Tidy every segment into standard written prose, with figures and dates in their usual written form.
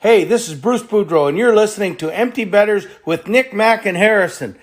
Hey, this is Bruce Boudreau, and you're listening to Empty Betters with Nick, Mack, and Harrison.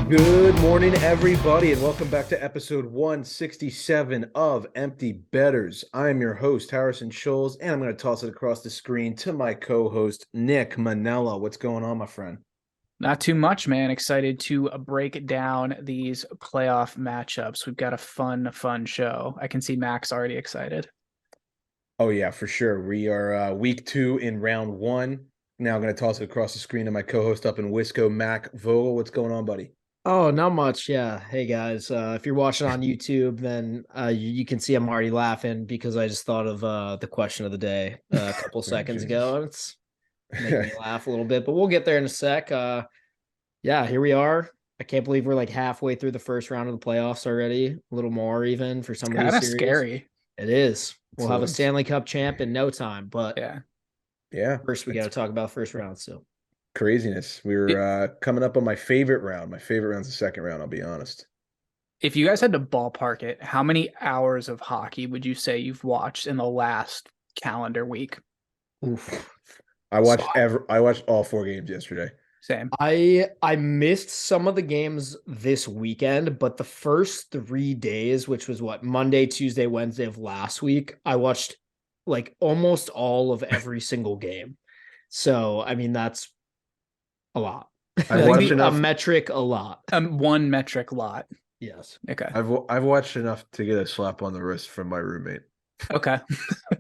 Good morning, everybody, and welcome back to episode 167 of Empty Betters. I'm your host, Harrison Scholes, and I'm going to toss it across the screen to my co-host, Nick Manella. What's going on, my friend? Not too much, man. Excited to break down these playoff matchups. We've got a fun show. I can see Max already excited. Oh, yeah, for sure. We are week 2 in round 1. Now I'm going to toss it across the screen to my co-host up in Wisco, Mac Vogel. What's going on, buddy? Oh, not much. Yeah. Hey guys, if you're watching on YouTube, then you can see I'm already laughing because I just thought of the question of the day a couple seconds ago. And it's making me laugh a little bit, but we'll get there in a sec. Yeah, here we are. I can't believe we're like halfway through the first round of the playoffs already. A little more even for some of these Kind of series. scary. It is. We'll have a Excellent. Stanley Cup champ in no time, but Yeah. first we got to talk about first round. So Craziness. We're coming up on my favorite round. My favorite round's the second round, I'll be honest. If you guys had to ballpark it, how many hours of hockey would you say you've watched in the last calendar week? oof. I watched all 4 games yesterday. Same. I missed some of the games this weekend, but the first 3 days, which was what, Monday, Tuesday, Wednesday of last week, I watched like almost all of every single game. So, I mean, that's a lot. I watched a enough. metric, a lot. One metric lot. Yes. Okay. I've watched enough to get a slap on the wrist from my roommate. Okay.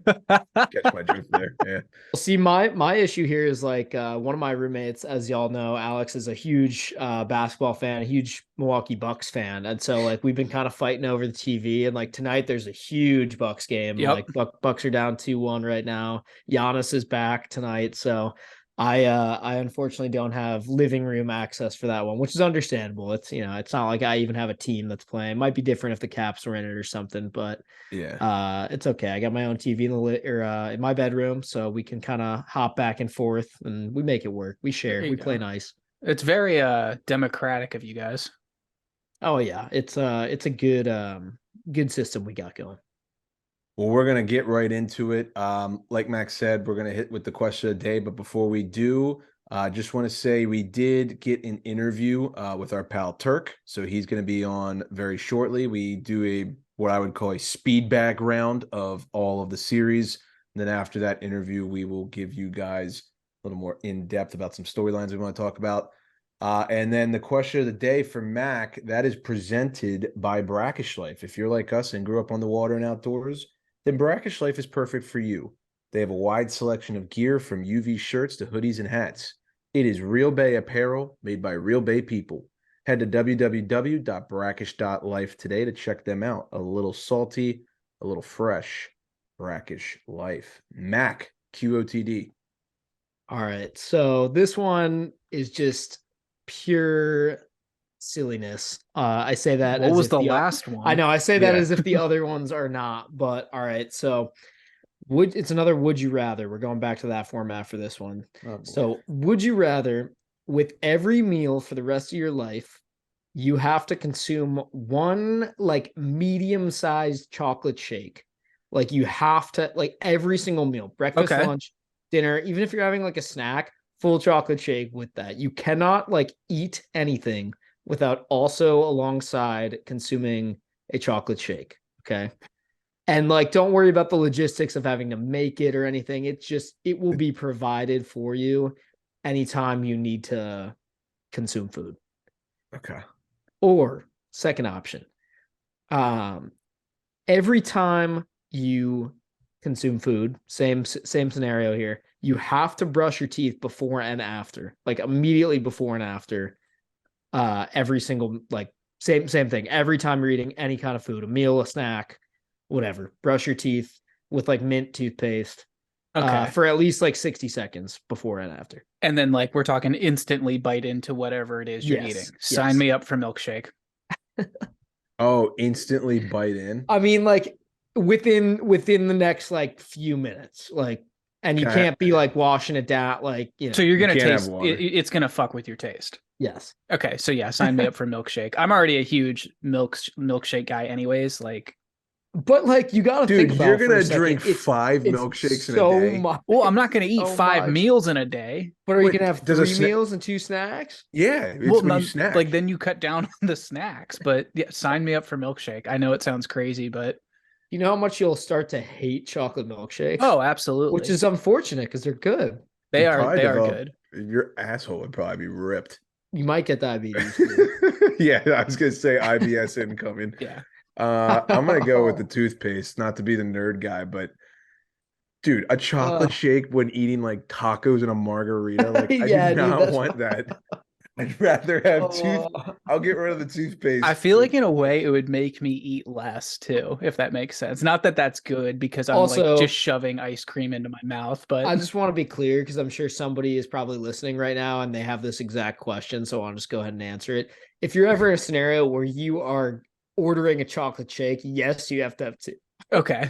Catch my drift there. Yeah. See, my issue here is like one of my roommates, as y'all know, Alex is a huge basketball fan, a huge Milwaukee Bucks fan, and so like we've been kind of fighting over the TV. And like tonight, there's a huge Bucks game. Yep. Like Bucks are down 2-1 right now. Giannis is back tonight, so I unfortunately don't have living room access for that one, which is understandable. It's it's not like I even have a team that's playing. It might be different if the Caps were in it or something, but Yeah. it's okay. I got my own TV in my bedroom, so we can kind of hop back and forth, and we make it work. We share. We play nice. It's very democratic of you guys. Oh yeah, it's a good system we got going. Well, we're gonna get right into it. Like Max said, we're gonna hit with the question of the day. But before we do, I just want to say we did get an interview with our pal Turk, so he's gonna be on very shortly. We do what I would call a speed bag round of all of the series. And then after that interview, we will give you guys a little more in depth about some storylines we want to talk about. And then the question of the day for Mac, that is presented by Brackish Life. If you're like us and grew up on the water and outdoors, then Brackish Life is perfect for you. They have a wide selection of gear from UV shirts to hoodies and hats. It is Real Bay apparel made by Real Bay people. Head to www.brackish.life today to check them out. A little salty, a little fresh. Brackish Life. Mac, QOTD. All right, so this one is just pure silliness. I say that. What as was if the last one? I know. I say that Yeah. as if the other ones are not. But all right, so it's another would you rather. We're going back to that format for this one. Oh, So would you rather, with every meal for the rest of your life, you have to consume one like medium-sized chocolate shake? Like you have to, like every single meal, breakfast, Okay. lunch, dinner, even if you're having like a snack, full chocolate shake with that. You cannot like eat anything without also alongside consuming a chocolate shake. Okay. And like, don't worry about the logistics of having to make it or anything. It will be provided for you anytime you need to consume food. Okay. Or second option, every time you consume food, same scenario here, you have to brush your teeth before and after, like immediately before and after, every single, like same thing. Every time you're eating any kind of food, a meal, a snack, whatever, brush your teeth with like mint toothpaste for at least like 60 seconds before and after. And then like we're talking instantly bite into whatever it is you're eating. Sign me up for milkshake. Oh, instantly bite in. I mean, like within the next like few minutes, like And you can't be like washing it down, like, you know. So you're You gonna can't have taste water. it's gonna fuck with your taste. Yes. Okay, so yeah, sign me up for milkshake. I'm already a huge milkshake guy, anyways. Like, But like, you got to Dude, think about you're it for a gonna second. drink It's 5 it's milkshakes in a so day. much. well, I'm not gonna eat So 5 much. meals in a day. But are you Wait, gonna have does a 3 meals and 2 snacks? Yeah, it's Well, when you snack. like then you cut down on the snacks. But yeah, sign me up for milkshake. I know it sounds crazy, but You know how much you'll start to hate chocolate milkshakes? oh, Which absolutely, is unfortunate because they're good. they You'd are probably develop- good. Your asshole would probably be ripped. You might get diabetes. Too. Yeah, I was gonna say IBS incoming. Yeah. I'm gonna go with the toothpaste, not to be the nerd guy, but dude, a chocolate shake when eating like tacos and a margarita, like I Yeah, do dude, not that's want that. I'd rather have I'll get rid of the toothpaste. I feel like in a way it would make me eat less too, if that makes sense. Not that that's good because I'm like Also- just shoving ice cream into my mouth, but I just want to be clear because I'm sure somebody is probably listening right now and they have this exact question. So I'll just go ahead and answer it. If you're ever in a scenario where you are ordering a chocolate shake, yes, you have to have 2. okay.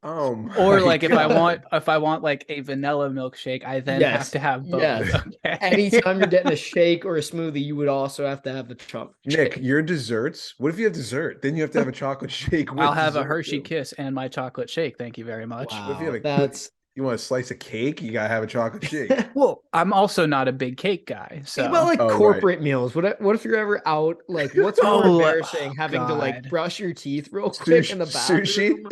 Oh my Or like if God. I want like a vanilla milkshake, I then Yes, have to have both. yes. Okay. Anytime you're getting a shake or a smoothie, you would also have to have the chocolate Nick, shake. your desserts. What if you have dessert? Then you have to have a chocolate shake. With I'll have a dessert, Hershey too. Kiss and my chocolate shake. Thank you very much. What if you Wow, have a that's you want a slice of cake? You gotta have a chocolate shake. Well, I'm also not a big cake guy, think so about like Oh, right. corporate meals. What if you're ever out? Like, what's more Oh, embarrassing, having to like God. brush your teeth real quick in the bathroom,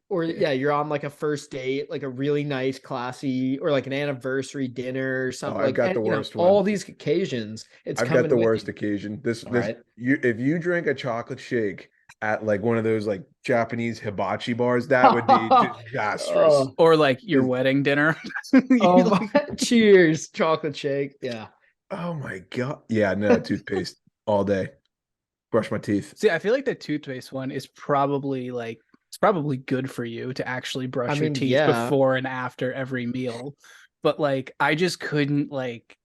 or yeah, you're on like a first date, like a really nice, classy, or like an anniversary dinner or something. I've Like, got the and, you know, worst one. all these occasions, it's I've coming got the with worst you. occasion. This All right. you if you drink a chocolate shake at like one of those like Japanese hibachi bars, that would be disastrous. Oh, or like your Is- wedding dinner. oh my, cheers, chocolate shake. Yeah. Oh my God. Yeah, no, toothpaste all day. Brush my teeth. See, I feel like the toothpaste one is probably like it's probably good for you to actually brush I your mean, teeth yeah. before and after every meal. But like I just couldn't like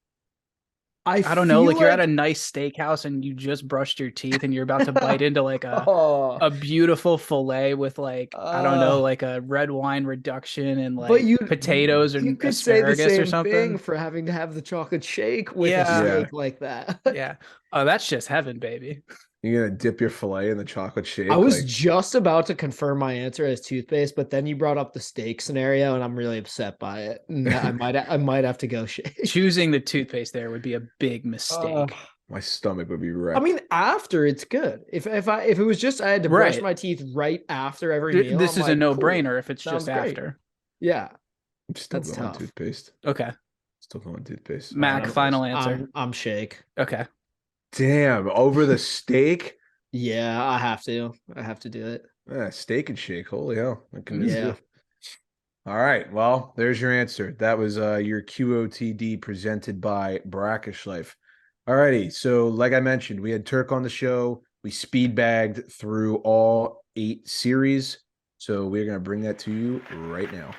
I don't know, feel like you're at a nice steakhouse and you just brushed your teeth and you're about to bite into like Oh, a beautiful fillet with like I don't know, uh, like a red wine reduction and but like you potatoes you and could say the asparagus or same thing something. for having to have the chocolate shake with a Yeah. Yeah. steak like that. Yeah. Oh, that's just heaven, baby. You're gonna dip your fillet in the chocolate shake. I was like, just about to confirm my answer as toothpaste, but then you brought up the steak scenario, and I'm really upset by it. No, I might have to go shake. Choosing the toothpaste there would be a big mistake. my stomach would be I wrecked. mean, after it's good. If it was just I had to brush Right. my teeth right after every meal, This I'm is like, a cool. no-brainer if it's Sounds just great. after. Yeah, I'm still that's going tough. toothpaste. Okay. Still going toothpaste. Mac, final answer. I'm shake. Okay. Damn, over the steak? Yeah, I have to do it. Steak and shake. Holy hell. I can do Yeah. it. All right. Well, there's your answer. That was your QOTD presented by Brackish Life. All righty. So, like I mentioned, we had Turk on the show. We speed bagged through all 8 series. So, we're going to bring that to you right now.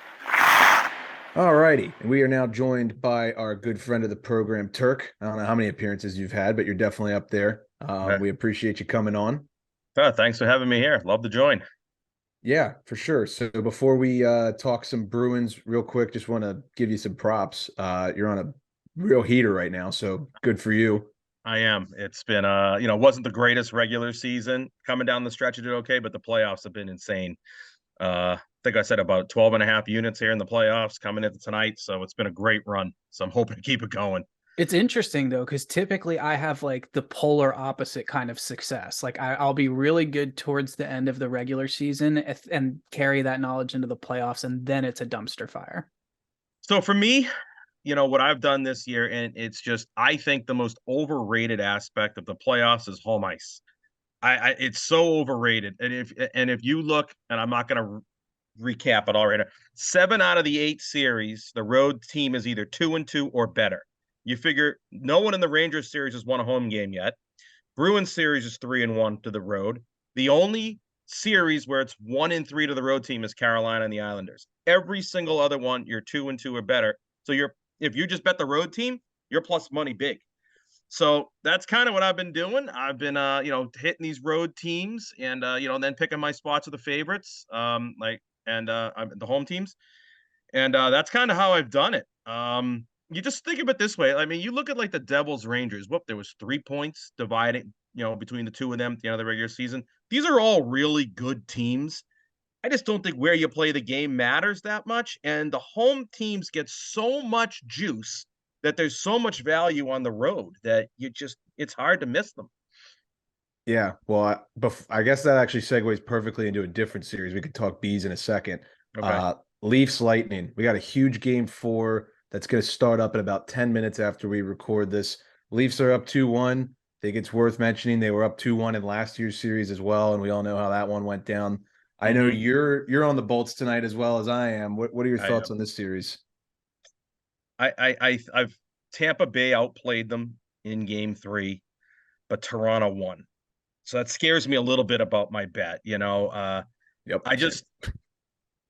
All righty. And we are now joined by our good friend of the program, Turk. I don't know how many appearances you've had, but you're definitely up there. We appreciate you coming on. Thanks for having me here. Love to join. Yeah, for sure. So before we talk some Bruins real quick, just want to give you some props. You're on a real heater right now, so good for you. I am. It's been wasn't the greatest regular season. Coming down the stretch, it did okay, but the playoffs have been insane. I think I said about 12 and a half units here in the playoffs coming into tonight, so it's been a great run. So I'm hoping to keep it going. It's interesting though, because typically I have like the polar opposite kind of success. Like I'll be really good towards the end of the regular season and carry that knowledge into the playoffs, and then it's a dumpster fire. So for me, what I've done this year, and it's just I think the most overrated aspect of the playoffs is home ice. It's so overrated, and if you look, and I'm not going to recap it all right now. 7 out of the 8 series, the road team is either 2-2 or better. You figure no one in the Rangers series has won a home game yet. Bruins series is 3-1 to the road. The only series where it's 1-3 to the road team is Carolina and the Islanders. Every single other one, you're 2-2 or better. So if you just bet the road team, you're plus money big. So that's kind of what I've been doing. I've been, hitting these road teams and, then picking my spots of the favorites, the home teams. And that's kind of how I've done it. You just think of it this way. I mean, you look at like the Devils Rangers. Whoop, there was 3 points dividing, between the two of them at the end of the regular season. These are all really good teams. I just don't think where you play the game matters that much. And the home teams get so much juice that there's so much value on the road that it's hard to miss them. Yeah, well, I guess that actually segues perfectly into a different series. We could talk bees in a second. Okay. Leafs Lightning. We got a huge game 4 that's going to start up in about 10 minutes after we record this. Leafs are up 2-1. I think it's worth mentioning they were up 2-1 in last year's series as well, and we all know how that one went down. I know you're on the Bolts tonight as well as I am. What are your thoughts on this series? I've Tampa Bay outplayed them in game 3, but Toronto won. So that scares me a little bit about my bet. Yep.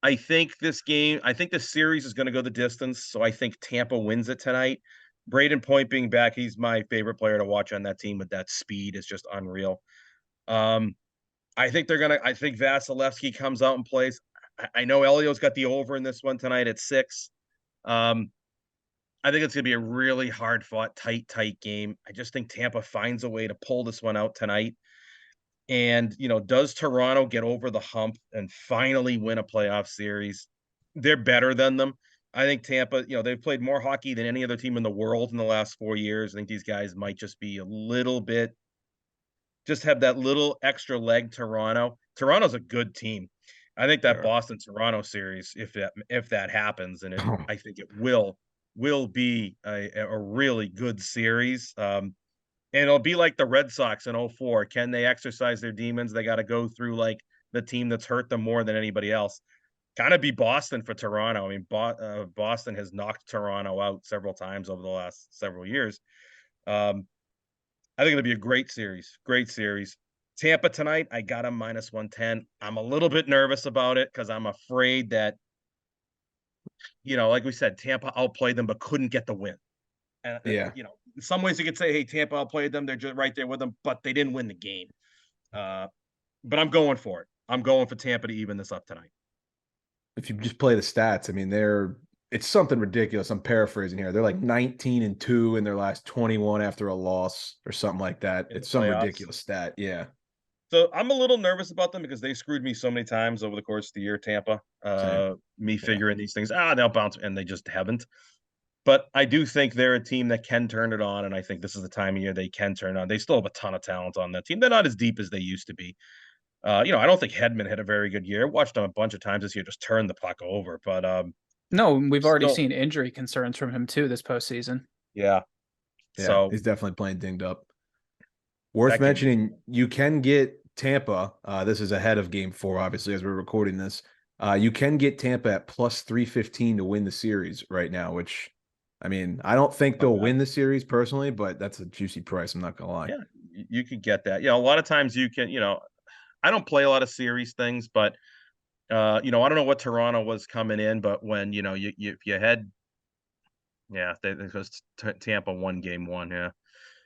I think this series is going to go the distance. So I think Tampa wins it tonight. Braden Point being back, he's my favorite player to watch on that team with that speed is just unreal. I think Vasilevsky comes out and plays. I know Elio's got the over in this one tonight at 6. I think it's going to be a really hard fought, tight game. I just think Tampa finds a way to pull this one out tonight. And, does Toronto get over the hump and finally win a playoff series? They're better than them. I think Tampa, they've played more hockey than any other team in the world in the last 4 years. I think these guys might just be a little bit, just have that little extra leg. Toronto's a good team. I think that Boston-Toronto series, if that happens, and I think it will be a really good series. And it'll be like the Red Sox in 04. Can they exercise their demons? They got to go through like the team that's hurt them more than anybody else. Kind of be Boston for Toronto. I mean, Boston has knocked Toronto out several times over the last several years. I think it'll be a great series. Great series. Tampa tonight, I got them -110. I'm a little bit nervous about it because I'm afraid that, like we said, Tampa outplayed them but couldn't get the win. And, in some ways you could say, hey, Tampa outplayed them. They're just right there with them, but they didn't win the game. But I'm going for it. I'm going for Tampa to even this up tonight. If you just play the stats, I mean, it's something ridiculous. I'm paraphrasing here. They're like 19-2 in their last 21 after a loss or something like that. It's some ridiculous stat. Yeah. So I'm a little nervous about them because they screwed me so many times over the course of the year, Tampa. Me figuring these things, they'll bounce, and they just haven't. But I do think they're a team that can turn it on, and I think this is the time of year they can turn it on. They still have a ton of talent on that team. They're not as deep as they used to be. I don't think Hedman had a very good year. Watched him a bunch of times this year, just turn the puck over. But no, we've already seen injury concerns from him too this postseason. Yeah. So he's definitely playing dinged up. Worth mentioning, you can get Tampa. This is ahead of game 4, obviously, as we're recording this. You can get Tampa at +315 to win the series right now, which, I mean, I don't think they'll win the series personally, but that's a juicy price. I'm not going to lie. Yeah, you could get that. A lot of times you can, I don't play a lot of series things, but, I don't know what Toronto was coming in, but when, if you had, because Tampa won game 1,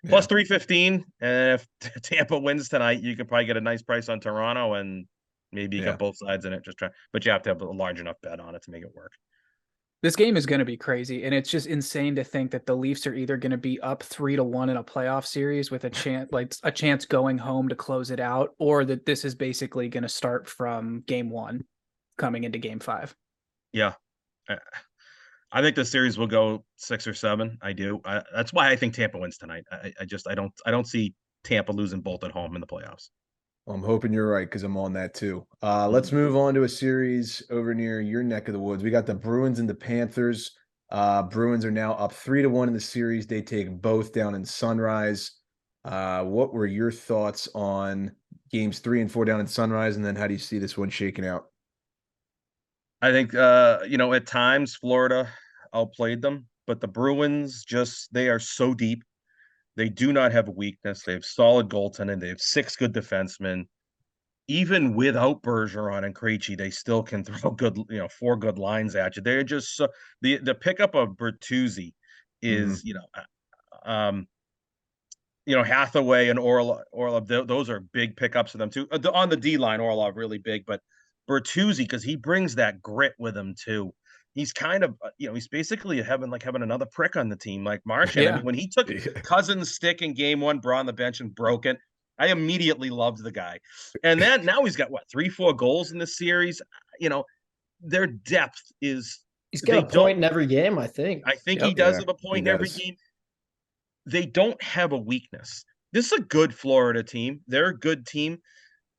+315. And if Tampa wins tonight, you could probably get a nice price on Toronto and maybe you got both sides in it. But you have to have a large enough bet on it to make it work. This game is going to be crazy, and it's just insane to think that the Leafs are either going to be up 3-1 in a playoff series with a chance going home to close it out, or that this is basically going to start from game 1 coming into game 5. Yeah. I think the series will go 6 or 7. I do. That's why I think Tampa wins tonight. I don't see Tampa losing both at home in the playoffs. Well, I'm hoping you're right because I'm on that too. Let's move on to a series over near your neck of the woods. We got the Bruins and the Panthers. Bruins are now up 3-1 in the series. They take both down in Sunrise. What were your thoughts on games 3 and 4 down in Sunrise? And then how do you see this one shaking out? I think, at times Florida outplayed them, but the Bruins they are so deep. They do not have a weakness. They have solid goaltending. They have 6 good defensemen. Even without Bergeron and Krejci, they still can throw good, 4 good lines at you. They're just so the pickup of Bertuzzi is, Hathaway and Orlov. Those are big pickups for them too. On the D line, Orlov really big, but Bertuzzi, because he brings that grit with him too. he's kind of, he's basically having another prick on the team like Martian. I Yeah. mean, when he took Yeah. Cousins' stick in game 1, brought on the bench and broke it, I immediately loved the guy. And then now he's got 3-4 goals in this series. Their depth is He's they got a point don't. in every game, I think. I think Yep. he does Yeah, have a he point in every does. game. They don't have a weakness. This is a good Florida team. They're a good team.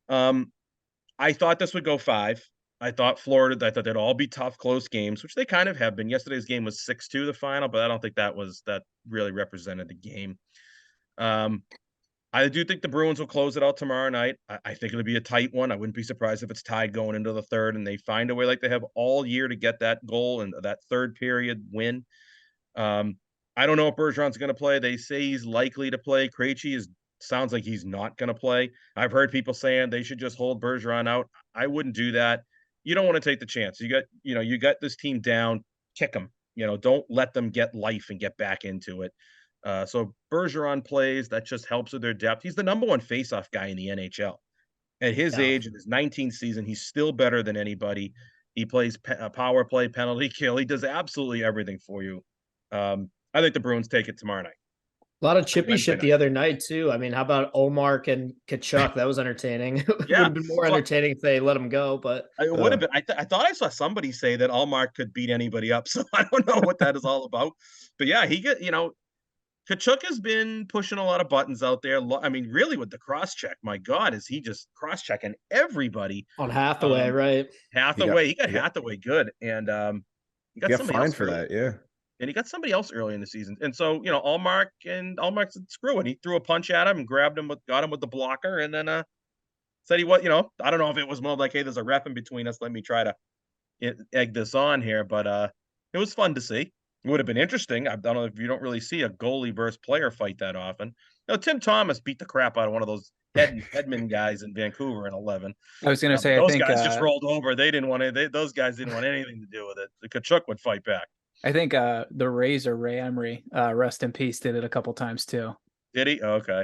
I thought this would go 5. I thought they'd all be tough, close games, which they kind of have been. Yesterday's game was 6-2, the final, but I don't think that really represented the game. I do think the Bruins will close it out tomorrow night. I think it'll be a tight one. I wouldn't be surprised if it's tied going into the third and they find a way like they have all year to get that goal and that third period win. I don't know if Bergeron's going to play. They say he's likely to play. Krejci sounds like he's not going to play. I've heard people saying they should just hold Bergeron out. I wouldn't do that. You don't want to take the chance. You got this team down, kick them. Don't let them get life and get back into it. So Bergeron plays. That just helps with their depth. He's the number 1 faceoff guy in the NHL. At his age, in his 19th season, he's still better than anybody. He plays power play, penalty kill. He does absolutely everything for you. I think the Bruins take it tomorrow night. A lot of chippy Wednesday shit the other night too. I mean, how about Omar and Kachuk? That was entertaining. It would have been more entertaining if they let him go, but it would have been. I thought I saw somebody say that Allmark could beat anybody up, so I don't know what that is all about. But yeah, Kachuk has been pushing a lot of buttons out there. I mean, really, with the cross check, my God, is he just cross checking everybody on Hathaway, right? Hathaway, he got Hathaway good, and he got somebody fined else for that, yeah. And he got somebody else early in the season. And so, Allmark said, screw it. He threw a punch at him and got him with the blocker. And then said I don't know if it was more like, hey, there's a ref in between us. Let me try to egg this on here. But it was fun to see. It would have been interesting. I don't know if you don't really see a goalie versus player fight that often. Tim Thomas beat the crap out of one of those Hedman guys in Vancouver in 11. I was going to say, those guys just rolled over. They didn't want to. Those guys didn't want anything to do with it. The Kachuk would fight back. I think the Razor, Ray Emery, rest in peace, did it a couple times too. Did he? Okay.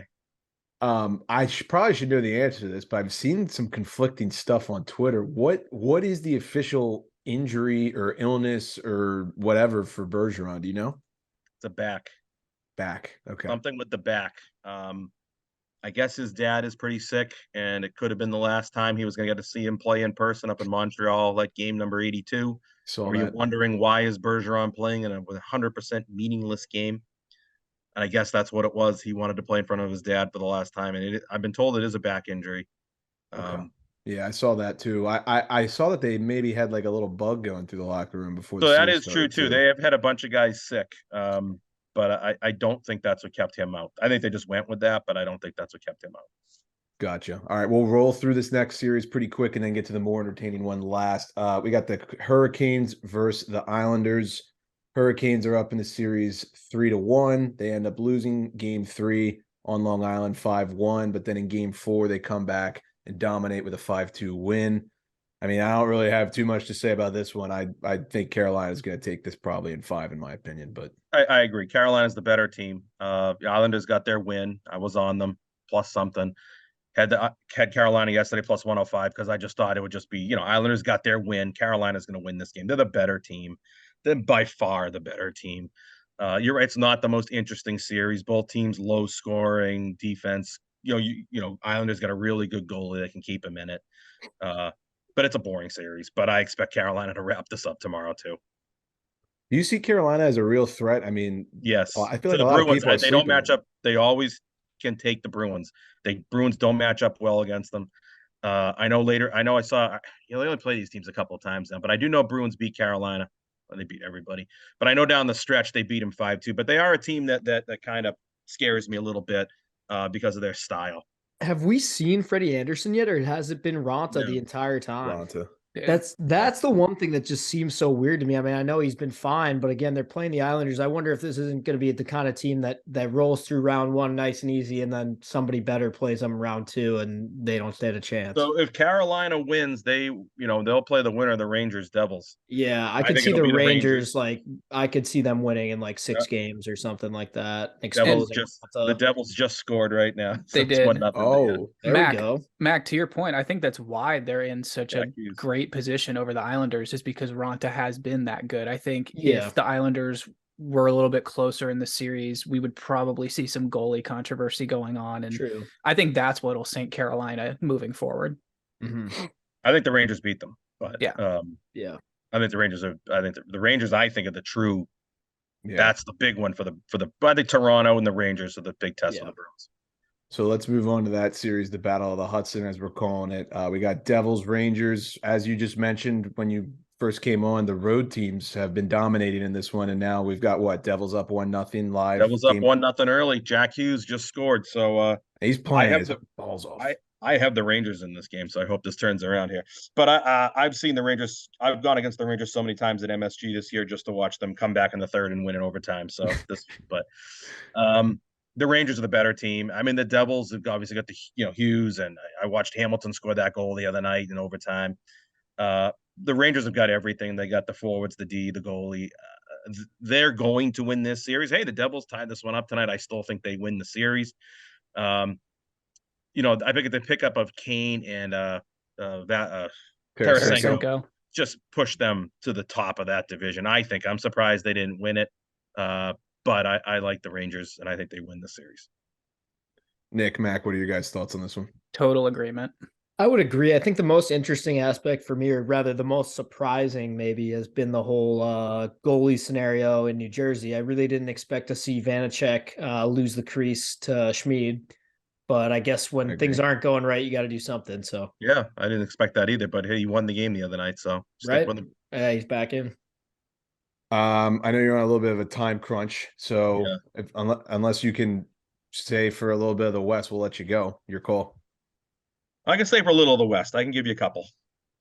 I probably should know the answer to this, but I've seen some conflicting stuff on Twitter. What is the official injury or illness or whatever for Bergeron? Do you know? It's a back. Back. Okay. Something with the back. I guess his dad is pretty sick, and it could have been the last time he was going to get to see him play in person up in Montreal, like game number 82. Or you're wondering why is Bergeron playing in a 100% meaningless game? And I guess that's what it was. He wanted to play in front of his dad for the last time, and I've been told it is a back injury. Okay. Yeah, I saw that too. I saw that they maybe had like a little bug going through the locker room before. So that is true too. They have had a bunch of guys sick, but I don't think that's what kept him out. I think they just went with that, but I don't think that's what kept him out. Gotcha. All right, we'll roll through this next series pretty quick and then get to the more entertaining one last. We got the Hurricanes versus the Islanders. Hurricanes are up in the series 3-1. They end up losing game 3 on Long Island 5-1, but then in game 4 they come back and dominate with a 5-2 win. I mean, I don't really have too much to say about this one. I think Carolina is going to take this probably in 5, in my opinion. But I agree. Carolina's the better team. The Islanders got their win. I was on them plus something. Had Carolina yesterday plus 105 because I just thought it would just be, Islanders got their win. Carolina's going to win this game. They're the better team. They're by far the better team. You're right. It's not the most interesting series. Both teams low scoring defense. Islanders got a really good goalie that can keep them in it. But it's a boring series. But I expect Carolina to wrap this up tomorrow too. Do you see Carolina as a real threat? I mean, yes. I feel like the a lot Bruins, of people they don't match up. They always can take the Bruins. Bruins don't match up well against them. I saw they only play these teams a couple of times now, but I do know Bruins beat Carolina. Well, they beat everybody, but I know down the stretch they beat them 5-2. But they are a team that kind of scares me a little bit because of their style. Have we seen Freddie Anderson yet, or has it been Ronta the entire time? Ronta. That's the one thing that just seems so weird to me. I mean, I know he's been fine, but again, they're playing the Islanders. I wonder if this isn't going to be the kind of team that rolls through round 1 nice and easy, and then somebody better plays them round 2, and they don't stand a chance. So if Carolina wins, they'll play the winner of the Rangers Devils. Yeah, I could see the Rangers. Like, I could see them winning in like 6 games or something like that. The Devils just scored right now. They did. Oh, there we go. Mac, to your point, I think that's why they're in such a great great position over the Islanders is because Ronta has been that good. I think Yeah. if the Islanders were a little bit closer in the series, we would probably see some goalie controversy going on. And True. I think that's what'll sink Carolina moving forward. Mm-hmm. I think the Rangers beat them, but Yeah. Yeah. I think the Rangers are. I think the Rangers. I think are the true. Yeah. That's the big one for the. I think Toronto and the Rangers are the big test Yeah. for the Bruins. So let's move on to that series, the Battle of the Hudson, as we're calling it. We got Devils, Rangers. As you just mentioned when you first came on, the road teams have been dominating in this one, and now we've got what? Devils up 1-0 live. Devils up game. 1-0 early. Jack Hughes just scored, so He's playing his balls off. I have the Rangers in this game, so I hope this turns around here. But I've seen the Rangers. I've gone against the Rangers so many times at MSG this year just to watch them come back in the third and win in overtime. So the Rangers are the better team. I mean, the Devils have obviously got the Hughes, and I watched Hamilton score that goal the other night in overtime. The Rangers have got everything. They got the forwards, the D, the goalie. They're going to win this series. Hey, the Devils tied this one up tonight. I still think they win the series. I think the pickup of Kane and Tarasenko just pushed them to the top of that division. I'm surprised they didn't win it, but I like the Rangers, and I think they win the series. Nick, Mac, what are your guys' thoughts on this one? Total agreement. I would agree. I think the most interesting aspect for me, or rather the most surprising maybe, has been the whole goalie scenario in New Jersey. I really didn't expect to see Vanacek lose the crease to Schmid. But I guess when things aren't going right, you got to do something. So yeah, I didn't expect that either. But hey, he won the game the other night, so right, he's back in. I know you're on a little bit of a time crunch, so unless you can stay for a little bit of the West, we'll let you go. Your call. I can stay for a little of the West. I can give you a couple.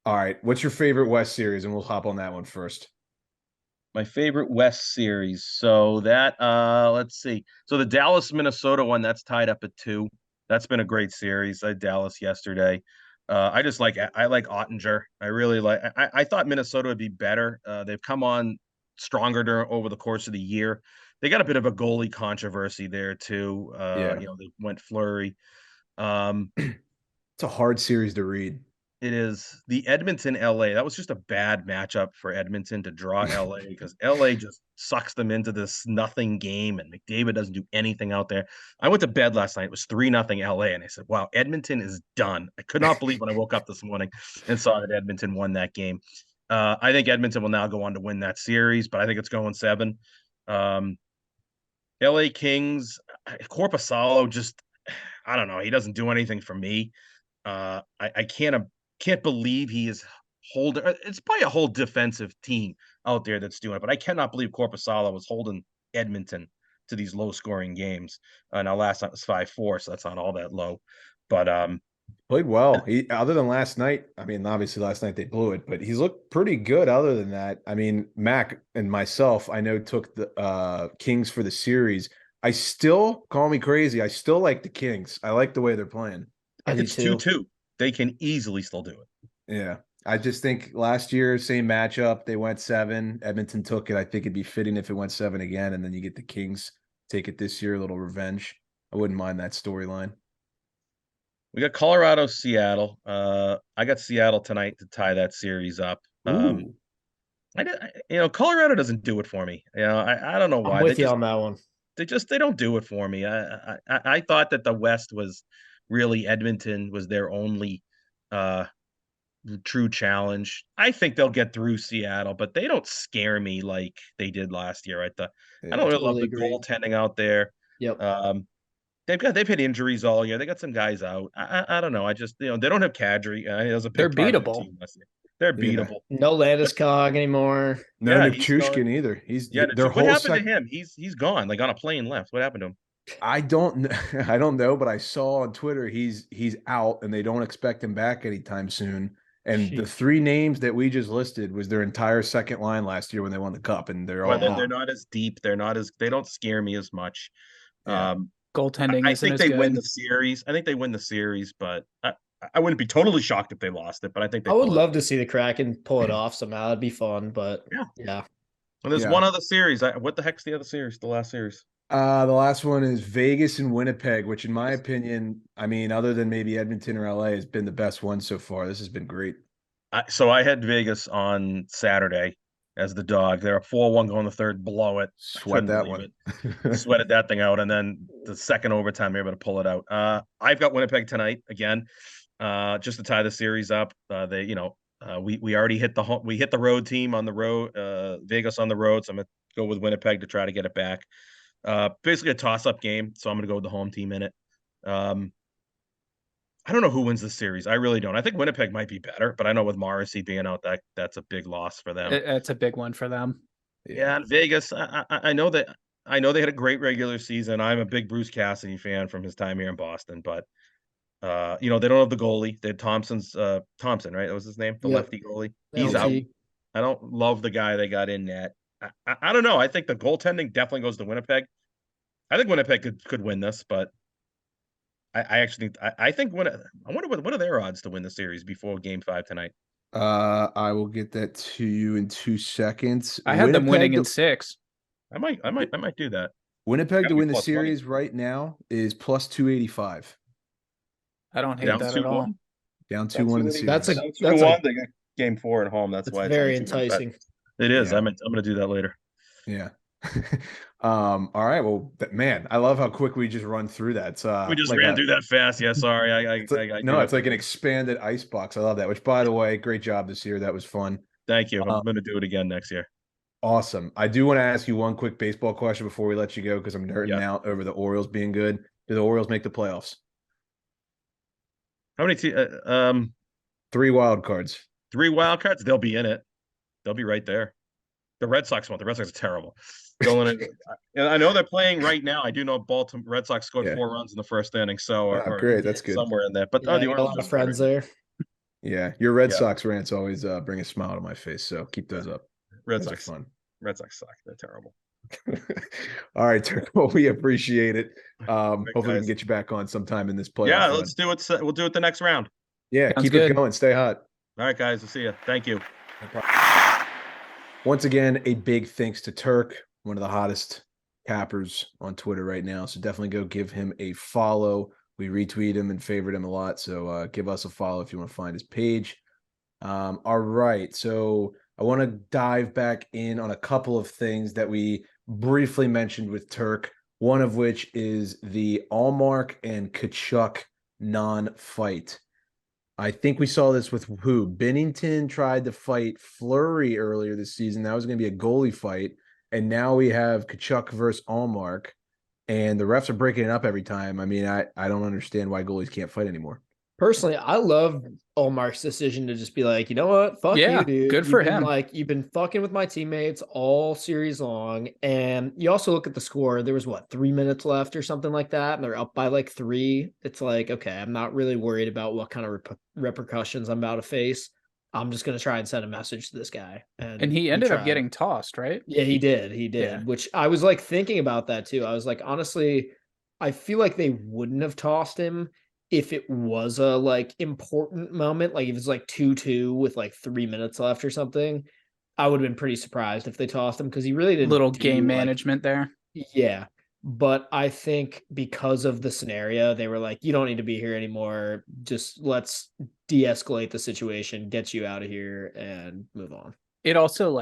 All right, what's your favorite West series, and we'll hop on that one first. My favorite West series. So that let's see. So the Dallas Minnesota one, that's tied up at 2. That's been a great series. I had Dallas yesterday. I like Ottinger. I really like. I thought Minnesota would be better. They've come on stronger over the course of the year. They got a bit of a goalie controversy there too. They went Fleury. It's a hard series to read. It is. The Edmonton LA. That was just a bad matchup for Edmonton to draw LA because LA just sucks them into this nothing game, and McDavid doesn't do anything out there. I went to bed last night. It was 3-0 LA, and I said, "Wow, Edmonton is done." I could not believe when I woke up this morning and saw that Edmonton won that game. I think Edmonton will now go on to win that series, but I think it's going 7. LA Kings. Korpisalo just, I don't know. He doesn't do anything for me. I can't believe he is holding. It's probably a whole defensive team out there that's doing it, but I cannot believe Korpisalo was holding Edmonton to these low-scoring games. Now last night was 5-4, so that's not all that low. But played well. He, other than last night, I mean, obviously last night they blew it, but he's looked pretty good. Other than that, I mean, Mac and myself, I know took the Kings for the series. I still, call me crazy, I still like the Kings. I like the way they're playing. I do it's too. 2-2. They can easily still do it. Yeah. I just think last year, same matchup, they went 7. Edmonton took it. I think it'd be fitting if it went 7 again, and then you get the Kings take it this year, a little revenge. I wouldn't mind that storyline. We got Colorado, Seattle. I got Seattle tonight to tie that series up. Colorado doesn't do it for me. I don't know why. I'm with you on that one. They don't do it for me. I thought that the West was really Edmonton was their only true challenge. I think they'll get through Seattle, but they don't scare me like they did last year. I don't really love the goaltending out there. Yep. They've had injuries all year. They got some guys out. I don't know. I just they don't have Kadri. It was a big They're beatable. They're beatable. No Landeskog anymore. No Nichushkin either. What happened to him? He's gone. Like on a plane left. What happened to him? I don't know, but I saw on Twitter he's out and they don't expect him back anytime soon. And the 3 names that we just listed was their entire second line last year when they won the cup, and they're not as deep. They don't scare me as much. Yeah. Goaltending. I think they win the series. I think they win the series, but I wouldn't be totally shocked if they lost it. But I think I would love to see the Kraken pull it off somehow. It'd be fun. But yeah. And there's one other series. What the heck's the other series? The last series. The last one is Vegas and Winnipeg, which in my opinion, I mean, other than maybe Edmonton or LA, has been the best one so far. This has been great. So I had Vegas on Saturday as the dog. They're a 4-1 going the third, blow it. I Sweat couldn't that believe one. it. Sweated that thing out, and then the second overtime, they're able to pull it out. I've got Winnipeg tonight again, just to tie the series up. We already hit we hit the road team on the road, Vegas on the road, so I'm gonna go with Winnipeg to try to get it back. Basically a toss-up game, so I'm gonna go with the home team in it. Um, I don't know who wins the series. I really don't. I think Winnipeg might be better, but I know with Morrissey being out, that's a big loss for them. It's a big one for them. Yeah, and Vegas. I know that. I know they had a great regular season. I'm a big Bruce Cassidy fan from his time here in Boston, but they don't have the goalie. They had Thompson, right? That was his name, the Yep. lefty goalie. He's out. LT. I don't love the guy they got in net. I don't know. I think the goaltending definitely goes to Winnipeg. I think Winnipeg could win this, but I actually I think I wonder what are their odds to win the series before Game 5 tonight. I will get that to you in 2 seconds. I had them winning in to, 6. I might do that. Winnipeg to Gotta be win the plus money. series right now is plus 285. I don't hate Down that at all. 2-1. Down 2-1 in the series. That's a- Down that's 2-1. They got Game 4 at home. That's why it's very only 2-1 bet. enticing. It is. Yeah. I'm gonna do that later. Yeah. All right. Well, man, I love how quick we just run through that. It's, We just like ran through that fast. Yeah, sorry. it's like an expanded ice box. I love that. Which, by the way, great job this year. That was fun. Thank you. I'm gonna do it again next year. Awesome. I do want to ask you one quick baseball question before we let you go because I'm nerding out over the Orioles being good. Do the Orioles make the playoffs? How many 3 wild cards. 3 wild cards? They'll be in it. They'll be right there. The Red Sox won't. The Red Sox are terrible. Going in, and I know they're playing right now. I do know Baltimore Red Sox scored 4 runs in the first inning. So, great. That's good. Somewhere in there. But Yeah, I the got a Orioles lot of friends there. Yeah, your Red Sox rants always bring a smile to my face. So keep those up. Red Those Sox are fun. Red Sox suck. They're terrible. All right, Turk. Well, we appreciate it. Hopefully we can guys. get you back on sometime in this playoff. Yeah, run. let's do it. We'll do it the next round. Yeah, Sounds keep good. it going. Stay hot. All right, guys. I'll see you. Thank you. Once again, a big thanks to Turk, one of the hottest cappers on Twitter right now. So definitely go give him a follow. We retweet him and favorite him a lot. So give us a follow if you want to find his page. All right. So I want to dive back in on a couple of things that we briefly mentioned with Turk, one of which is the Allmark and Kachuk non-fight. I think we saw this with who? Bennington tried to fight Fleury earlier this season. That was going to be a goalie fight. And now we have Kachuk versus Allmark. And the refs are breaking it up every time. I mean, I don't understand why goalies can't fight anymore. Personally, I love Allmark's decision to just be like, you know what? Fuck Yeah, you, dude. good for You've been him. Like, you've been fucking with my teammates all series long. And you also look at the score. There was 3 minutes left or something like that. And they're up by 3. It's like, okay, I'm not really worried about what kind of repercussions I'm about to face. I'm just going to try and send a message to this guy. And he ended up getting tossed, right? Yeah, he did. Yeah. Which I was thinking about that too. I was like, honestly, I feel like they wouldn't have tossed him if it was a important moment, like if it's 2-2 with 3 minutes left or something. I would have been pretty surprised if they tossed him because he really didn't Little game management there. Yeah. But I think because of the scenario, they were like, you don't need to be here anymore. Just let's de-escalate the situation, get you out of here and move on. It also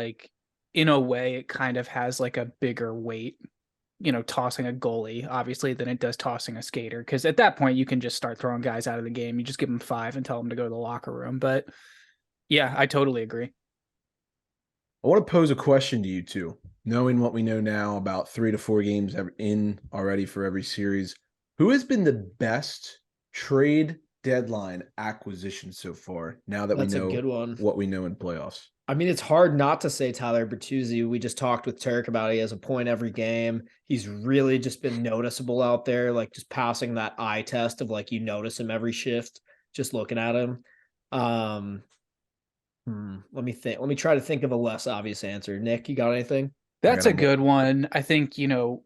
in a way, it kind of has a bigger weight, tossing a goalie, obviously, than it does tossing a skater. Because at that point, you can just start throwing guys out of the game. You just give them 5 and tell them to go to the locker room. But yeah, I totally agree. I want to pose a question to you two. Knowing what we know now about 3 to 4 games in already for every series, who has been the best trade deadline acquisition so far? Now that That's we know a good one. What we know in playoffs. I mean, it's hard not to say Tyler Bertuzzi. We just talked with Turk about he has a point every game. He's really just been noticeable out there, just passing that eye test of you notice him every shift, just looking at him. Let me think. Let me try to think of a less obvious answer. Nick, you got anything? That's a good one. I think,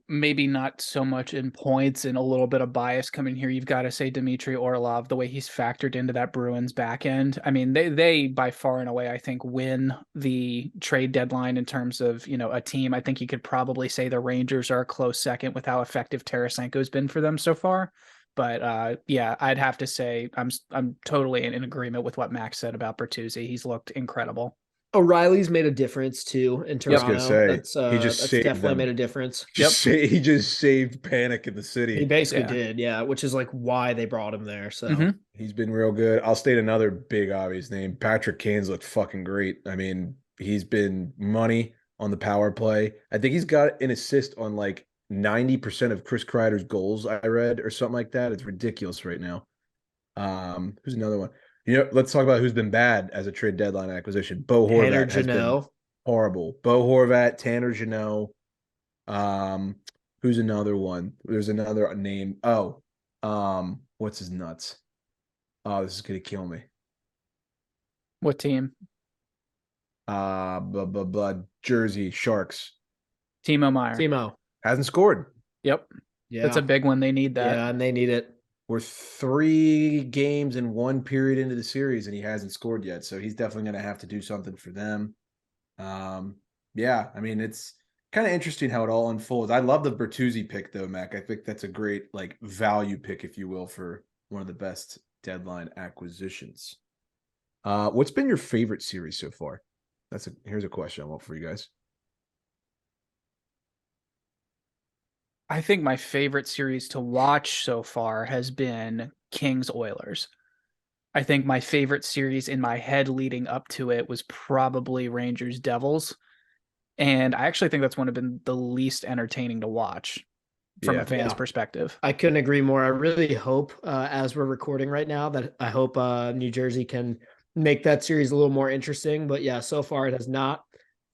maybe not so much in points and a little bit of bias coming here. You've got to say Dmitry Orlov, the way he's factored into that Bruins back end. I mean, they by far and away, I think, win the trade deadline in terms of, a team. I think you could probably say the Rangers are a close second with how effective Tarasenko's been for them so far. But yeah, I'd have to say I'm totally in agreement with what Max said about Bertuzzi. He's looked incredible. O'Reilly's made a difference too in I was gonna Toronto. say he just That's saved definitely them. made a difference. He just saved panic in the He city. basically Yeah. did, yeah, which is like why they brought him there. So Mhm. He's been real good. I'll state another big obvious name. Patrick Kane's looked fucking great. I mean, he's been money on the power play. I think he's got an assist on like 90% of Chris Kreider's goals, I read, or something like that. It's ridiculous right now. Who's another one? Let's talk about who's been bad as a trade deadline acquisition. Bo Tanner Horvat has been Janot. horrible. Bo Horvat, Tanner Janot. Um, who's another one? There's another name. Oh, what's his nuts? Oh, this is gonna kill me. What team? Jersey Sharks Timo Meyer. Timo. hasn't scored. Yep. Yeah. That's a big one. They need that. Yeah, and they need it. We're 3 games in one period into the series, and he hasn't scored yet. So he's definitely gonna have to do something for them. Yeah, I mean it's kind of interesting how it all unfolds. I love the Bertuzzi pick though, Mac. I think that's a great like value pick, if you will, for one of the best deadline acquisitions. What's been your favorite series so far? Here's a question I want for you guys. I think my favorite series to watch so far has been Kings Oilers. I think my favorite series in my head leading up to it was probably Rangers Devils. And I actually think that's one of been the least entertaining to watch from a fan's perspective. I couldn't agree more. I really hope, as we're recording right now, that I hope New Jersey can make that series a little more interesting. But yeah, so far it has not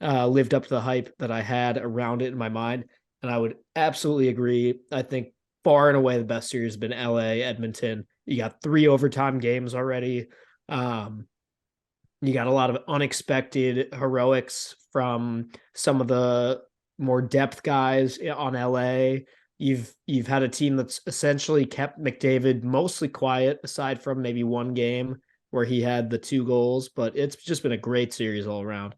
lived up to the hype that I had around it in my mind. And I would absolutely agree. I think far and away the best series has been LA, Edmonton. You got 3 overtime games already. You got a lot of unexpected heroics from some of the more depth guys on LA. You've had a team that's essentially kept McDavid mostly quiet, aside from maybe one game where he had the 2 goals, but it's just been a great series all around.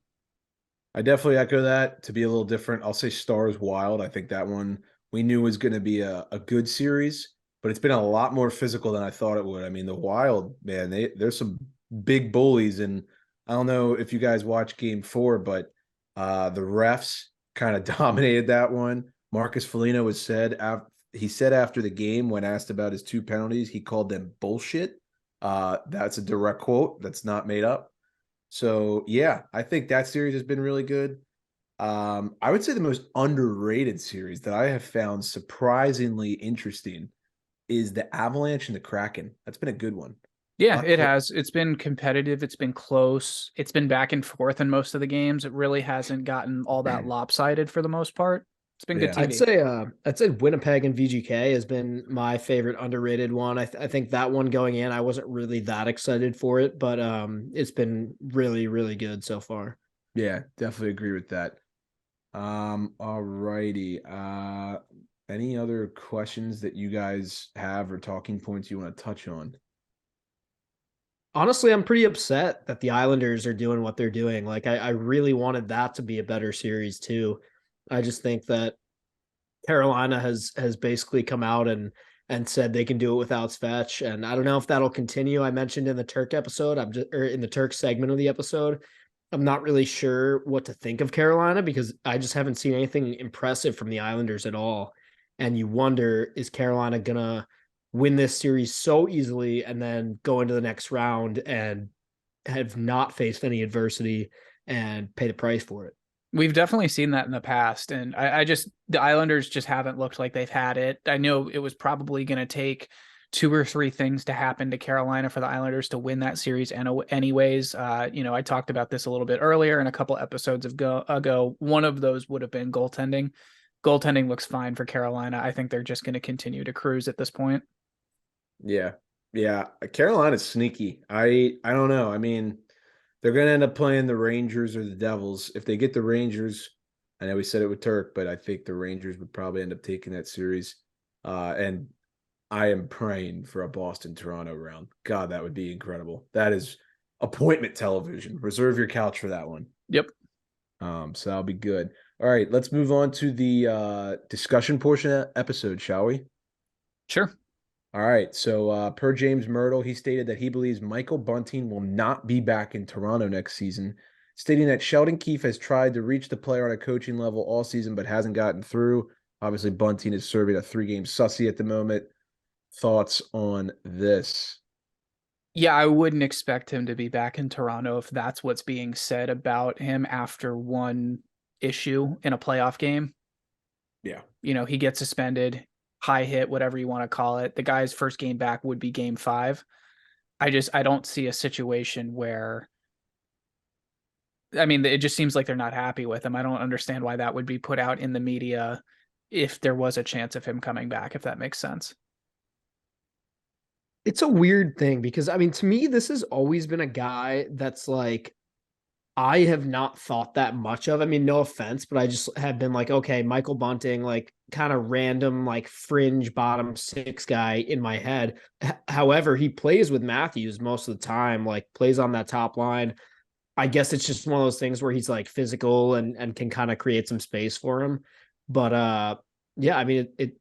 I definitely echo that. To be a little different, I'll say Stars Wild. I think that one we knew was going to be a good series, but it's been a lot more physical than I thought it would. I mean, the Wild, man, there's some big bullies, and I don't know if you guys watched Game 4, but the refs kind of dominated that one. Marcus Foligno he said after the game when asked about his 2 penalties, he called them bullshit. That's a direct quote. That's not made up. So yeah, I think that series has been really good. I would say the most underrated series that I have found surprisingly interesting is the Avalanche and the Kraken. That's been a good one. Yeah, it has. It's been competitive. It's been close. It's been back and forth in most of the games. It really hasn't gotten all that lopsided for the most part. It's been good TV. I'd say Winnipeg and VGK has been my favorite underrated one. I think that one going in, I wasn't really that excited for it, but it's been really, really good so far. Yeah, definitely agree with that. All righty. Any other questions that you guys have or talking points you want to touch on? Honestly, I'm pretty upset that the Islanders are doing what they're doing. Like I really wanted that to be a better series too. I just think that Carolina has basically come out and said they can do it without Svetch, and I don't know if that'll continue. I mentioned in the Turk episode, in the Turk segment of the episode, I'm not really sure what to think of Carolina because I just haven't seen anything impressive from the Islanders at all. And you wonder, is Carolina gonna win this series so easily and then go into the next round and have not faced any adversity and pay the price for it? We've definitely seen that in the past, and the Islanders just haven't looked like they've had it. I know it was probably going to take 2 or 3 things to happen to Carolina for the Islanders to win that series anyways. I talked about this a little bit earlier in a couple episodes ago. One of those would have been goaltending. Goaltending looks fine for Carolina. I think they're just going to continue to cruise at this point. Yeah. Carolina's sneaky. I don't know. I mean, they're going to end up playing the Rangers or the Devils. If they get the Rangers, I know we said it with Turk, but I think the Rangers would probably end up taking that series. And I am praying for a Boston-Toronto round. God, that would be incredible. That is appointment television. Reserve your couch for that one. Yep. So that'll be good. All right, let's move on to the discussion portion of the episode, shall we? Sure. All right. So per James Myrtle, he stated that he believes Michael Bunting will not be back in Toronto next season, stating that Sheldon Keefe has tried to reach the player on a coaching level all season but hasn't gotten through. Obviously, Bunting is serving a 3-game sussy at the moment. Thoughts on this? Yeah, I wouldn't expect him to be back in Toronto if that's what's being said about him after one issue in a playoff game. Yeah. He gets suspended, high hit, whatever you want to call it. The guy's first game back would be game 5. I don't see a situation where, I mean, it just seems like they're not happy with him. I don't understand why that would be put out in the media if there was a chance of him coming back, if that makes sense. It's a weird thing because I mean, to me, this has always been a guy that's like I have not thought that much of. I mean, no offense, but I just have been like, okay, Michael Bunting, like kind of random, like fringe bottom 6 guy in my head. However, he plays with Matthews most of the time, like plays on that top line. I guess it's just one of those things where he's like physical and can kind of create some space for him. But yeah, I mean it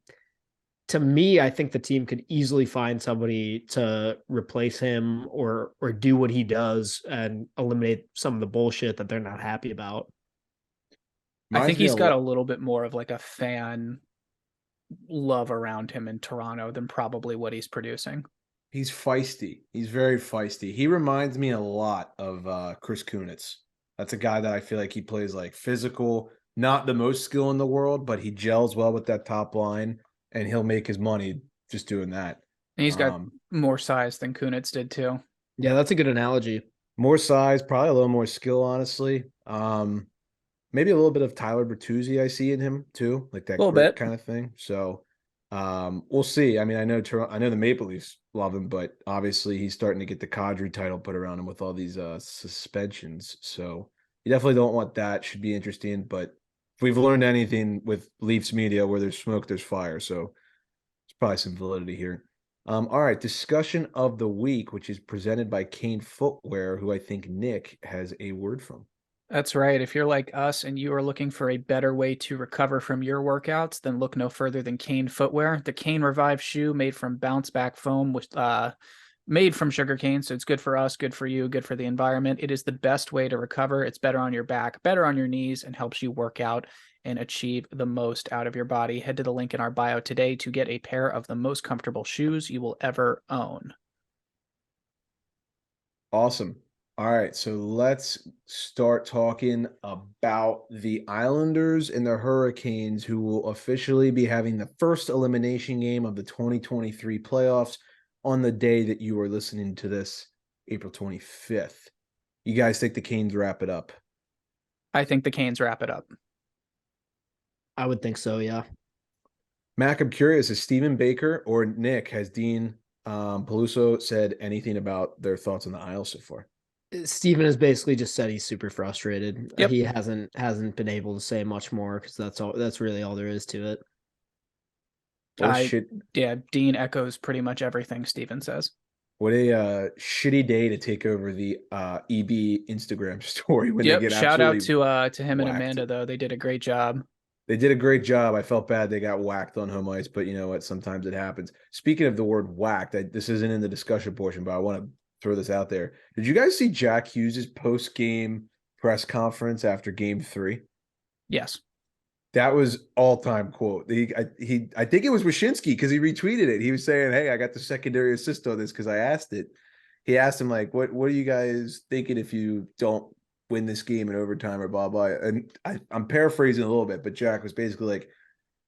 to me, I think the team could easily find somebody to replace him or do what he does and eliminate some of the bullshit that they're not happy about. I Reminds think me he's a got a lot. little bit more of like a fan love around him in Toronto than probably what he's producing. He's feisty. He's very feisty. He reminds me a lot of Chris Kunitz. That's a guy that I feel like he plays like physical, not the most skill in the world, but he gels well with that top line, and he'll make his money just doing that. And he's got Um, more size than Kunitz did too. Yeah, that's a good analogy. More size, probably a little more skill, honestly. Maybe a little bit of Tyler Bertuzzi I see in him too, like A that little grit bit. kind of thing. So we'll see. I mean, I know the Maple Leafs love him, but obviously he's starting to get the Kadri title put around him with all these suspensions. So you definitely don't want that. Should be interesting. But if we've learned anything with Leafs media, where there's smoke, there's fire. So there's probably some validity here. All right, discussion of the week, which is presented by Kane Footwear, who I think Nick has a word from. That's right. If you're like us and you are looking for a better way to recover from your workouts, then look no further than Kane Footwear. The Kane Revive shoe made from bounce back foam with made from sugarcane, so it's good for us, good for you, good for the environment. It is the best way to recover. It's better on your back, better on your knees, and helps you work out and achieve the most out of your body. Head to the link in our bio today to get a pair of the most comfortable shoes you will ever own. Awesome. All right, so let's start talking about the Islanders and the Hurricanes, who will officially be having the first elimination game of the 2023 playoffs on the day that you are listening to this, April 25th. You guys think the Canes wrap it up? I think the Canes wrap it up. I would think so, yeah. Mac, I'm curious, is Stephen Baker or Nick, has Dean Peluso said anything about their thoughts on the Isles so far? Steven has basically just said he's super frustrated. Yep. He hasn't been able to say much more because that's really all there is to it. What a shit. Yeah, Dean echoes pretty much everything Steven says. What a shitty day to take over the EB Instagram story when they get Shout out absolutely to him and whacked. Amanda though. They did a great job. They did a great job. I felt bad they got whacked on home ice, but you know what? Sometimes it happens. Speaking of the word whacked, this isn't in the discussion portion, but I want to throw this out there. Did you guys see Jack Hughes' post-game press conference after Game 3? Yes. That was all-time quote. I think it was Wyshynski because he retweeted it. He was saying, "Hey, I got the secondary assist on this because I asked it." He asked him like, "What are you guys thinking if you don't win this game in overtime or blah blah?" And I'm paraphrasing a little bit, but Jack was basically like,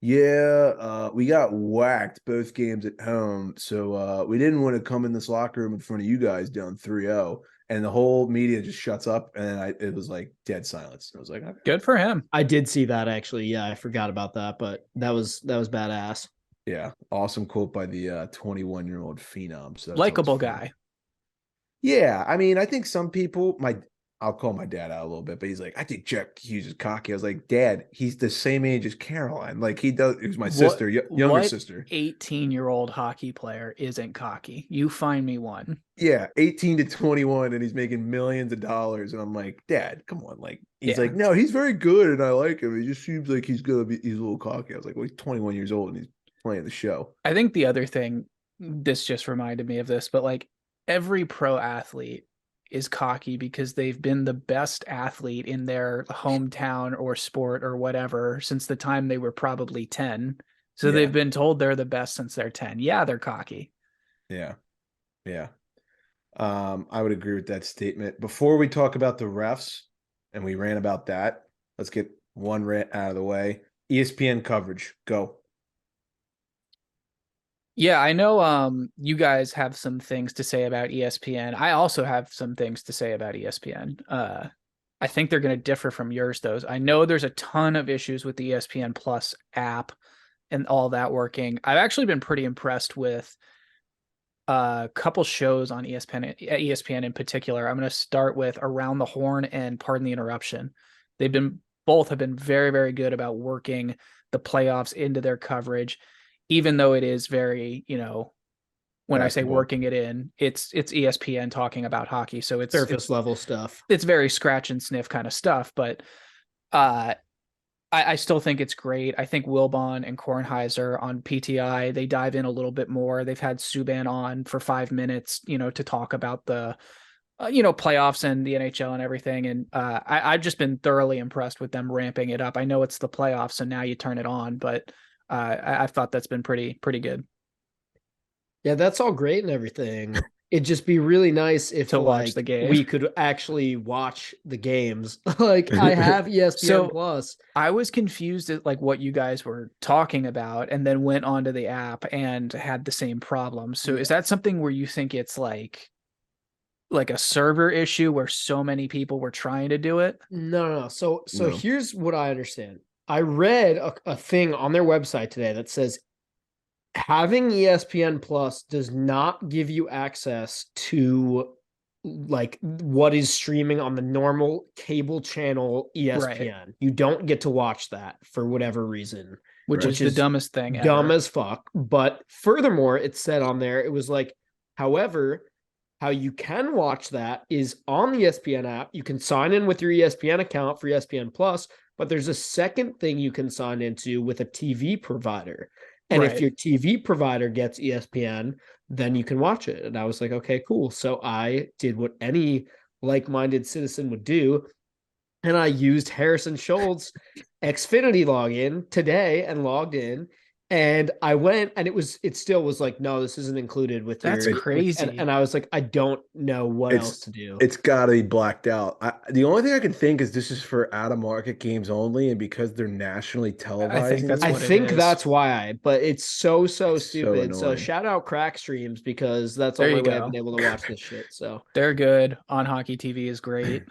"Yeah, we got whacked both games at home, so we didn't want to come in this locker room in front of you guys down 3-0." And the whole media just shuts up, and it was like dead silence. I was like, okay. Good for him. I did see that actually. Yeah, I forgot about that, but that was badass. Yeah, awesome quote by the 21-year-old phenom. So Likeable guy. Yeah, I mean, I think some people, I'll call my dad out a little bit, but he's like, I think Jack Hughes is cocky. I was like, Dad, he's the same age as Caroline. Like he was my sister, younger sister. 18-year-old hockey player isn't cocky? You find me one. Yeah, 18 to 21, and he's making millions of dollars. And I'm like, Dad, come on. Like, he's like, no, he's very good, and I like him. He just seems like he's a little cocky. I was like, well, he's 21 years old and he's playing the show. I think the other thing this just reminded me of this, but like every pro athlete is cocky because they've been the best athlete in their hometown or sport or whatever since the time they were probably 10. So Yeah. they've been told they're the best since they're 10. Yeah, they're cocky. Yeah. Yeah. I would agree with that statement. Before we talk about the refs, and we ran about that, let's get one rant out of the way. ESPN coverage, go. Yeah, I know you guys have some things to say about ESPN. I also have some things to say about ESPN. I think they're going to differ from yours, though. I know there's a ton of issues with the ESPN Plus app and all that working. I've actually been pretty impressed with a couple shows on ESPN in particular. I'm going to start with Around the Horn and Pardon the Interruption. Both have been very, very good about working the playoffs into their coverage, even though it is very, when I say Basketball. working it in, it's ESPN talking about hockey. So it's Surface level stuff. it's very scratch and sniff kind of stuff, but I still think it's great. I think Wilbon and Kornheiser on PTI, they dive in a little bit more. They've had Subban on for 5 minutes, to talk about the, playoffs and the NHL and everything. And I've just been thoroughly impressed with them ramping it up. I know it's the playoffs, so now you turn it on, but I thought that's been pretty good. Yeah, that's all great and everything. It'd just be really nice if To watch the game. we could actually watch the games. Like I have ESPN So- Plus. I was confused at like what you guys were talking about and then went onto the app and had the same problem. So is that something where you think it's like a server issue where so many people were trying to do it? No. So No. here's what I understand. I read a thing on their website today that says having ESPN Plus does not give you access to like what is streaming on the normal cable channel ESPN. You don't get to watch that for whatever reason, Which is the dumbest thing dumb ever. as fuck. But furthermore, it said on there, it was like, however, how you can watch that is on the ESPN app. You can sign in with your ESPN account for ESPN Plus, but there's a second thing you can sign into with a TV provider. And if Right. your TV provider gets ESPN, then you can watch it. And I was like, okay, cool. So I did what any like-minded citizen would do. And I used Harrison Schultz Xfinity login today and logged in. And I went and it still was like, no, this isn't included with That's your crazy. and I was like, I don't know what else to do. It's got to be blacked out. The only thing I can think is this is for out-of-market games only, and because they're nationally televised. that's I what it think is. that's why, but it's so stupid. So annoying. shout out Crack Streams because that's the There only you way I've go. been able to watch this shit. So They're good. On Hockey TV is great.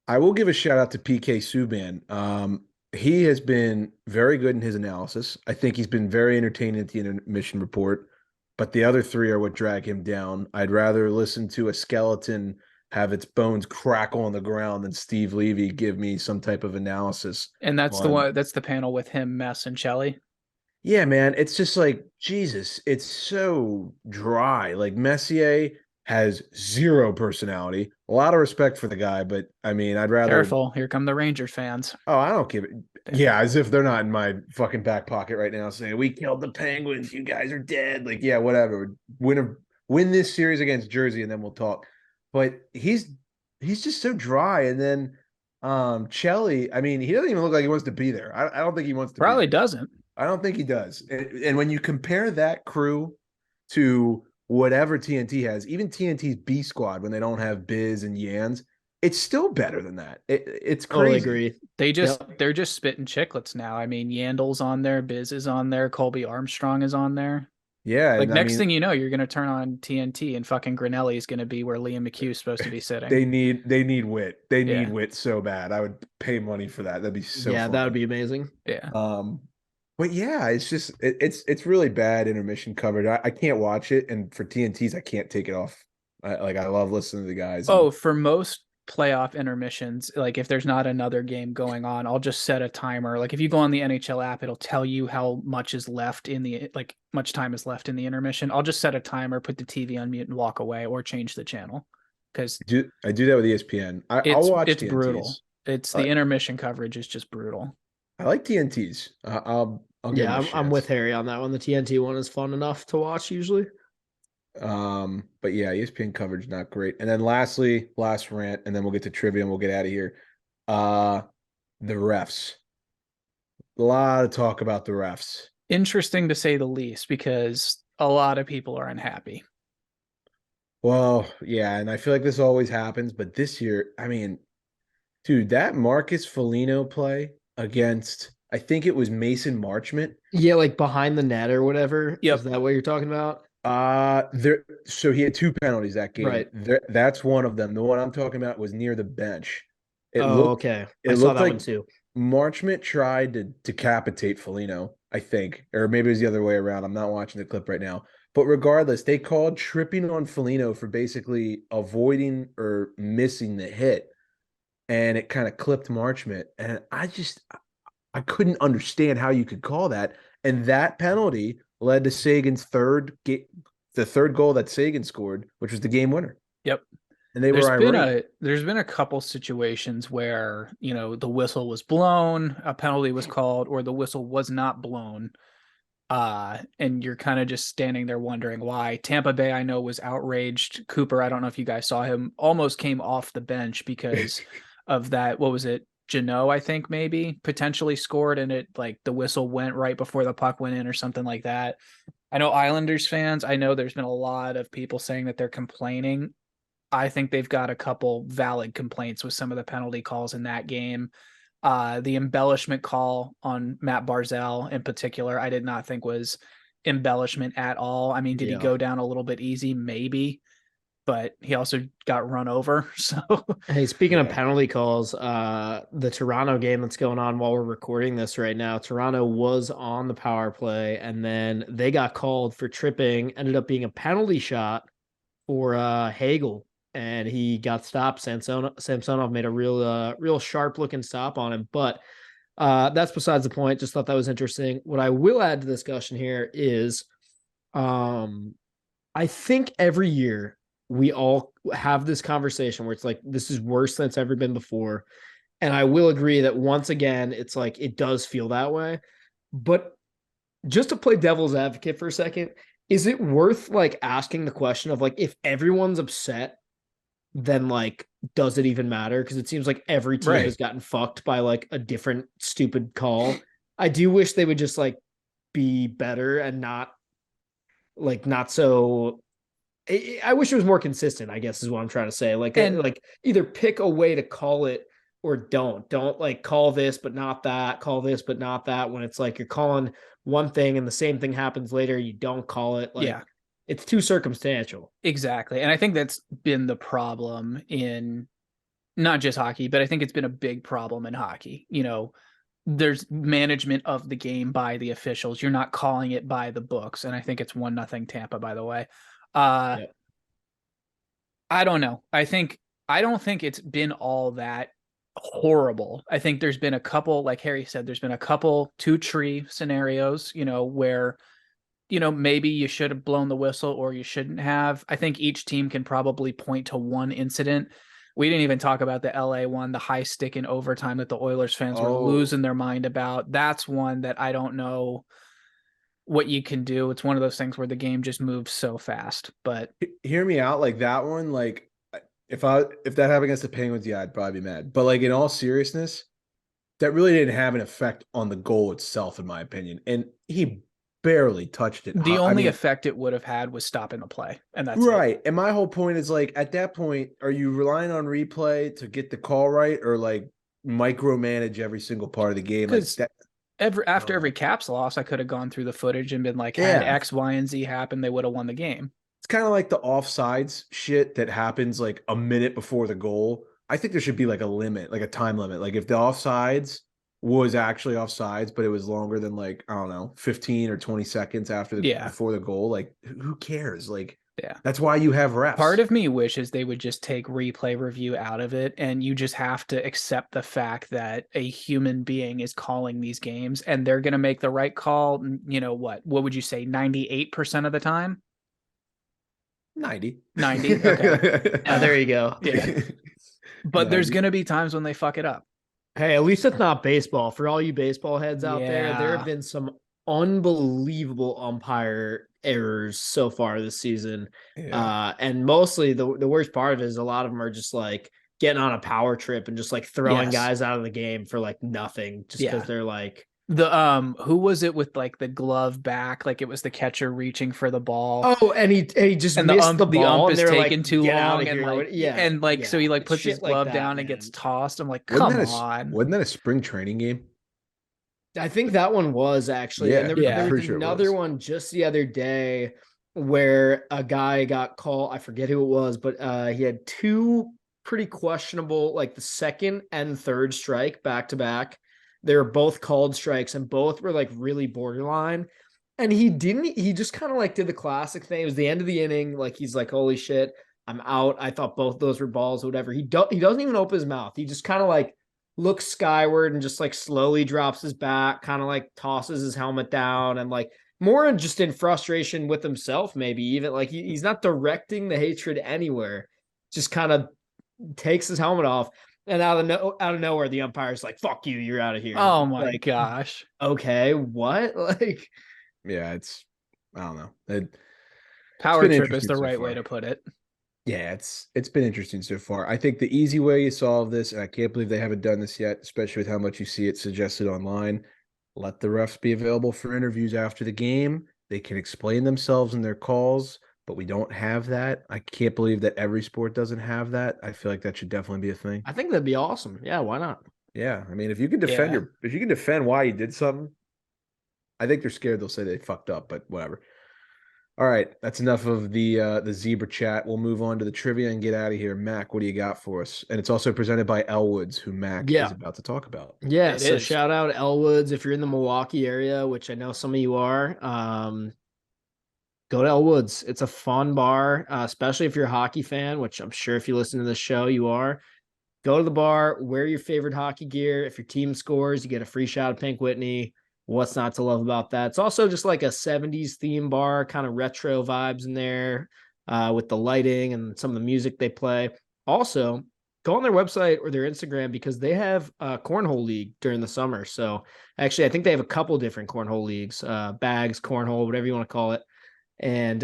I will give a shout out to PK Subban. He has been very good in his analysis. I think he's been very entertaining at the intermission report, but the other three are what drag him down. I'd rather listen to a skeleton have its bones crackle on the ground than Steve Levy give me some type of analysis. And that's the panel with him, Mess, and Shelley. Yeah, man. It's just like, Jesus, it's so dry. Like Messier has zero personality. A lot of respect for the guy, but I mean, I'd rather. Careful, here come the Rangers fans. Oh, I don't give it. Yeah, as if they're not in my fucking back pocket right now saying, we killed the Penguins. You guys are dead. Like, yeah, whatever. Win this series against Jersey and then we'll talk. But he's just so dry. And then Chelly, I mean, he doesn't even look like he wants to be there. I don't think he wants to Probably be there. doesn't. I don't think he does. And when you compare that crew to whatever TNT has, even TNT's B squad, when they don't have Biz and Yans, it's still better than that. It's crazy. totally agree. They're just spitting chiclets now. I mean, Yandel's on there, Biz is on there, Colby Armstrong is on there. Yeah. Like next thing you know, you're gonna turn on TNT and fucking Grinelli is gonna be where Liam McHugh's supposed to be sitting. They need wit. They need wit so bad. I would pay money for that. That'd be so fun. That would be amazing. Yeah. But yeah, it's just it's really bad intermission coverage. I can't watch it, and for TNTs, I can't take it off. I love listening to the guys. For most playoff intermissions, like if there's not another game going on, I'll just set a timer. Like if you go on the NHL app, it'll tell you how much is left in the much time is left in the intermission. I'll just set a timer, put the TV on mute, and walk away, or change the channel. Because I do that with ESPN. I'll watch. It's TNTs. brutal. It's the intermission coverage is just brutal. I like TNTs. I'll give them a I'm with chance. Harry on that one. The TNT one is fun enough to watch usually. But yeah, ESPN coverage not great. And then lastly, last rant, and then we'll get to trivia and we'll get out of here. The refs. A lot of talk about the refs. Interesting to say the least, because a lot of people are unhappy. Well, yeah, and I feel like this always happens, but this year, I mean, dude, that Marcus Foligno play against, I think it was Mason Marchment. Yeah, like behind the net or whatever. Yep. Is that what you're talking about? So he had two penalties that game. Right. That's one of them. The one I'm talking about was near the bench. It Oh, looked okay. it I saw looked that like one too. Marchment tried to decapitate Foligno, I think, or maybe it was the other way around. I'm not watching the clip right now. But regardless, they called tripping on Foligno for basically avoiding or missing the hit, and it kind of clipped Marchment. And I couldn't understand how you could call that. And that penalty led to Sagan's the third goal that Sagan scored, which was the game winner. Yep. And they were irate. There's been a couple situations where, the whistle was blown, a penalty was called, or the whistle was not blown. And you're kind of just standing there wondering why. Tampa Bay, I know, was outraged. Cooper, I don't know if you guys saw him, almost came off the bench because of that. What was it? Janot, I think, maybe potentially scored, and it like the whistle went right before the puck went in or something like that. I know Islanders fans, I know there's been a lot of people saying that they're complaining. I think they've got a couple valid complaints with some of the penalty calls in that game. The embellishment call on Matt Barzal in particular, I did not think was embellishment at all. I mean, did he go down a little bit easy? Maybe, but he also got run over. So, hey, speaking of penalty calls, the Toronto game that's going on while we're recording this right now, Toronto was on the power play, and then they got called for tripping. Ended up being a penalty shot for Hagel, and he got stopped. Samsonov made a real sharp looking stop on him, but that's besides the point. Just thought that was interesting. What I will add to the discussion here is, I think every year we all have this conversation where it's like, this is worse than it's ever been before. And I will agree that once again, it's like, it does feel that way. But just to play devil's advocate for a second, is it worth like asking the question of like, if everyone's upset, then like, does it even matter? Because it seems like every team has gotten fucked by like a different stupid call. I do wish they would just like be better and not so. I wish it was more consistent, I guess is what I'm trying to say. Like either pick a way to call it or don't like call this but not that, call this but not that. When it's like you're calling one thing and the same thing happens later, you don't call it. Like, yeah, it's too circumstantial. Exactly. And I think that's been the problem in not just hockey, but I think it's been a big problem in hockey. There's management of the game by the officials. You're not calling it by the books. And I think it's 1-0 Tampa, by the way. I don't know. I don't think it's been all that horrible. I think there's been a couple, like Harry said, there's been a couple 2-tree scenarios, where, maybe you should have blown the whistle or you shouldn't have. I think each team can probably point to one incident. We didn't even talk about the LA one, the high stick in overtime that the Oilers fans were losing their mind about. That's one that I don't know what you can do. It's one of those things where the game just moves so fast. But hear me out, like that one, like if that happened against the Penguins, yeah, I'd probably be mad. But like in all seriousness, that really didn't have an effect on the goal itself, in my opinion. And he barely touched it. The only effect it would have had was stopping the play. And that's right. it. And my whole point is like, at that point, are you relying on replay to get the call right, or like micromanage every single part of the game? Like that. After every Caps loss, I could have gone through the footage and been like, had X, Y, and Z happen, they would have won the game. It's kind of like the offsides shit that happens like a minute before the goal. I think there should be like a limit, like a time limit. Like if the offsides was actually offsides, but it was longer than like, I don't know, 15 or 20 seconds before the goal, like who cares? Like, that's why you have refs. Part of me wishes they would just take replay review out of it, and you just have to accept the fact that a human being is calling these games and they're going to make the right call. What would you say? 98% of the time? 90. Okay. There you go. Yeah. But there's going to be times when they fuck it up. Hey, at least it's not baseball. For all you baseball heads out there have been some unbelievable umpire errors so far this season. Yeah. And mostly the worst part of it is a lot of them are just like getting on a power trip and just like throwing Yes. guys out of the game for like nothing just because Yeah. they're like The who was it with like the glove back? Like it was the catcher reaching for the ball. oh, and he just And missed the the ball ump and is they're like taking too get out long of and here. like so he like puts his shit like glove that, down and man. gets tossed. I'm like, Wasn't come that on. wasn't that a spring training game? I think that one was actually, and Yeah, there I'm was pretty sure it another was. one just the other day where a guy got called. I forget who it was, but he had two pretty questionable, like the second and third strike back to back. They were both called strikes, and both were like really borderline. And he didn't. He just kind of like did the classic thing. It was the end of the inning. Like he's like, "Holy shit, I'm out." I thought both those were balls, whatever. He doesn't even open his mouth. He just kind of like looks skyward and just like slowly drops his back, kind of like tosses his helmet down and like more just in frustration with himself, maybe even like he's not directing the hatred anywhere, just kind of takes his helmet off. And out of nowhere, the umpire's like, "Fuck you, you're out of here." Oh my Like, gosh. okay, what? Like, Yeah, I don't know. It's Power been trip is interesting the so right way far. to put it. Yeah, it's been interesting so far. I think the easy way to solve this, and I can't believe they haven't done this yet, especially with how much you see it suggested online, let the refs be available for interviews after the game. They can explain themselves in their calls, but we don't have that. I can't believe that every sport doesn't have that. I feel like that should definitely be a thing. I think that'd be awesome. Yeah, why not? Yeah, I mean, if you can defend Yeah. if you can defend why you did something, I think they're scared they'll say they fucked up, but whatever. All right, that's enough of the zebra chat. We'll move on to the trivia and get out of here. Mac, what do you got for us? And it's also presented by Elwoods, who Mac Yeah. is about to talk about. Yeah, It so is. shout out Elwoods if you're in the Milwaukee area, which I know some of you are. Go to Elwoods. It's a fun bar, especially if you're a hockey fan, which I'm sure if you listen to the show, you are. Go to the bar, wear your favorite hockey gear. If your team scores, you get a free shot of Pink Whitney. What's not to love about that? It's also just like a 70s theme bar, kind of retro vibes in there with the lighting and some of the music they play. Also, go on their website or their Instagram because they have a cornhole league during the summer. So actually, I think they have a couple different cornhole leagues, bags, cornhole, whatever you want to call it, and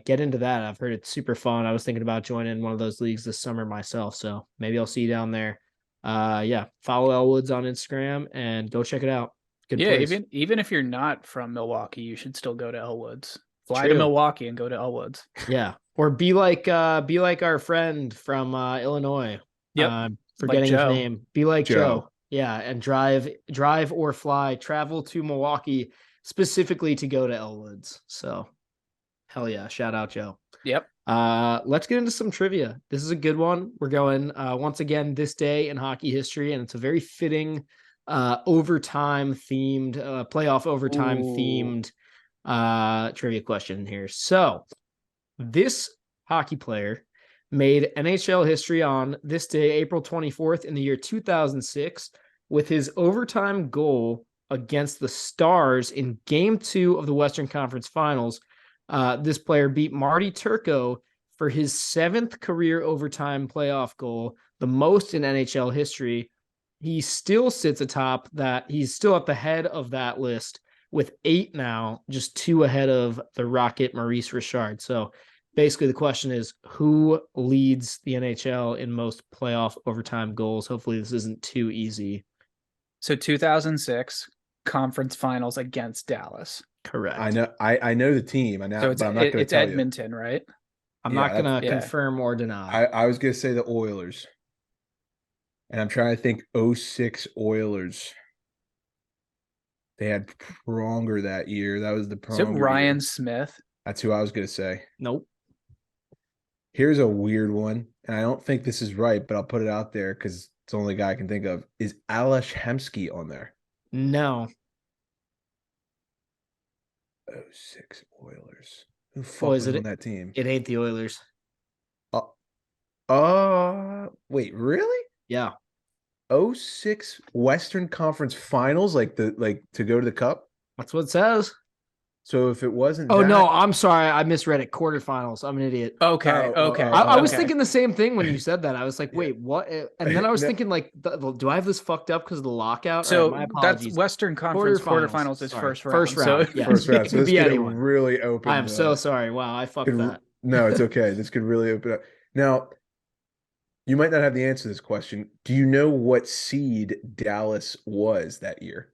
get into that. I've heard it's super fun. I was thinking about joining one of those leagues this summer myself, so maybe I'll see you down there. Yeah, follow Elwoods on Instagram and go check it out. Good Yeah, place. even if you're not from Milwaukee, you should still go to Elwoods. Fly to True. Milwaukee and go to Elwoods. Yeah, or be like our friend from Illinois. Yep. Forgetting his Joe. name. Be like Joe. Joe. Yeah, and drive or fly, travel to Milwaukee specifically to go to Elwoods. So hell yeah, shout out Joe. Yep. Let's get into some trivia. This is a good one. We're going once again this day in hockey history, and it's a very fitting overtime themed playoff overtime themed trivia question here. So this hockey player made NHL history on this day, April 24th in the year 2006 with his overtime goal against the Stars in game 2 of the Western Conference Finals. This player beat Marty Turco for his 7th career overtime playoff goal, the most in NHL history. He still sits atop that. He's still at the head of that list with 8 now, just 2 ahead of the Rocket Maurice Richard. So basically the question is, who leads the NHL in most playoff overtime goals? Hopefully this isn't too easy. So 2006 conference finals against Dallas. Correct. I know the team. But I'm not going to it's tell Edmonton, right? I'm Yeah, not going to yeah. confirm or deny. I was going to say the Oilers. And I'm trying to think 06 Oilers. They had Pronger that year. That was the Is it Pronger Ryan year. Smith? That's who I was going to say. Nope. Here's a weird one, and I don't think this is right, but I'll put it out there because it's the only guy I can think of. Is Ales Hemsky on there? No. 06 Oilers. Who fuck was on that team? It ain't the Oilers. Wait, really? Yeah. 06 Western Conference Finals, like to go to the Cup? That's what it says. So if it wasn't Oh that, no, I'm sorry, I misread it. Quarterfinals. I'm an idiot. Okay, Oh, okay. I was okay. thinking the same thing when you said that. I was like, Yeah. wait, what? And then I was No. thinking, like, do I have this fucked up because of the lockout? So All right, my that's apologies. Western Conference quarterfinals is Sorry. first round. First round. So Yeah. first round. It So could this be could have anyone. really opened. I am so sorry. Wow, I fucked that. No, it's okay. This could really open up. Now, you might not have the answer to this question. Do you know what seed Dallas was that year?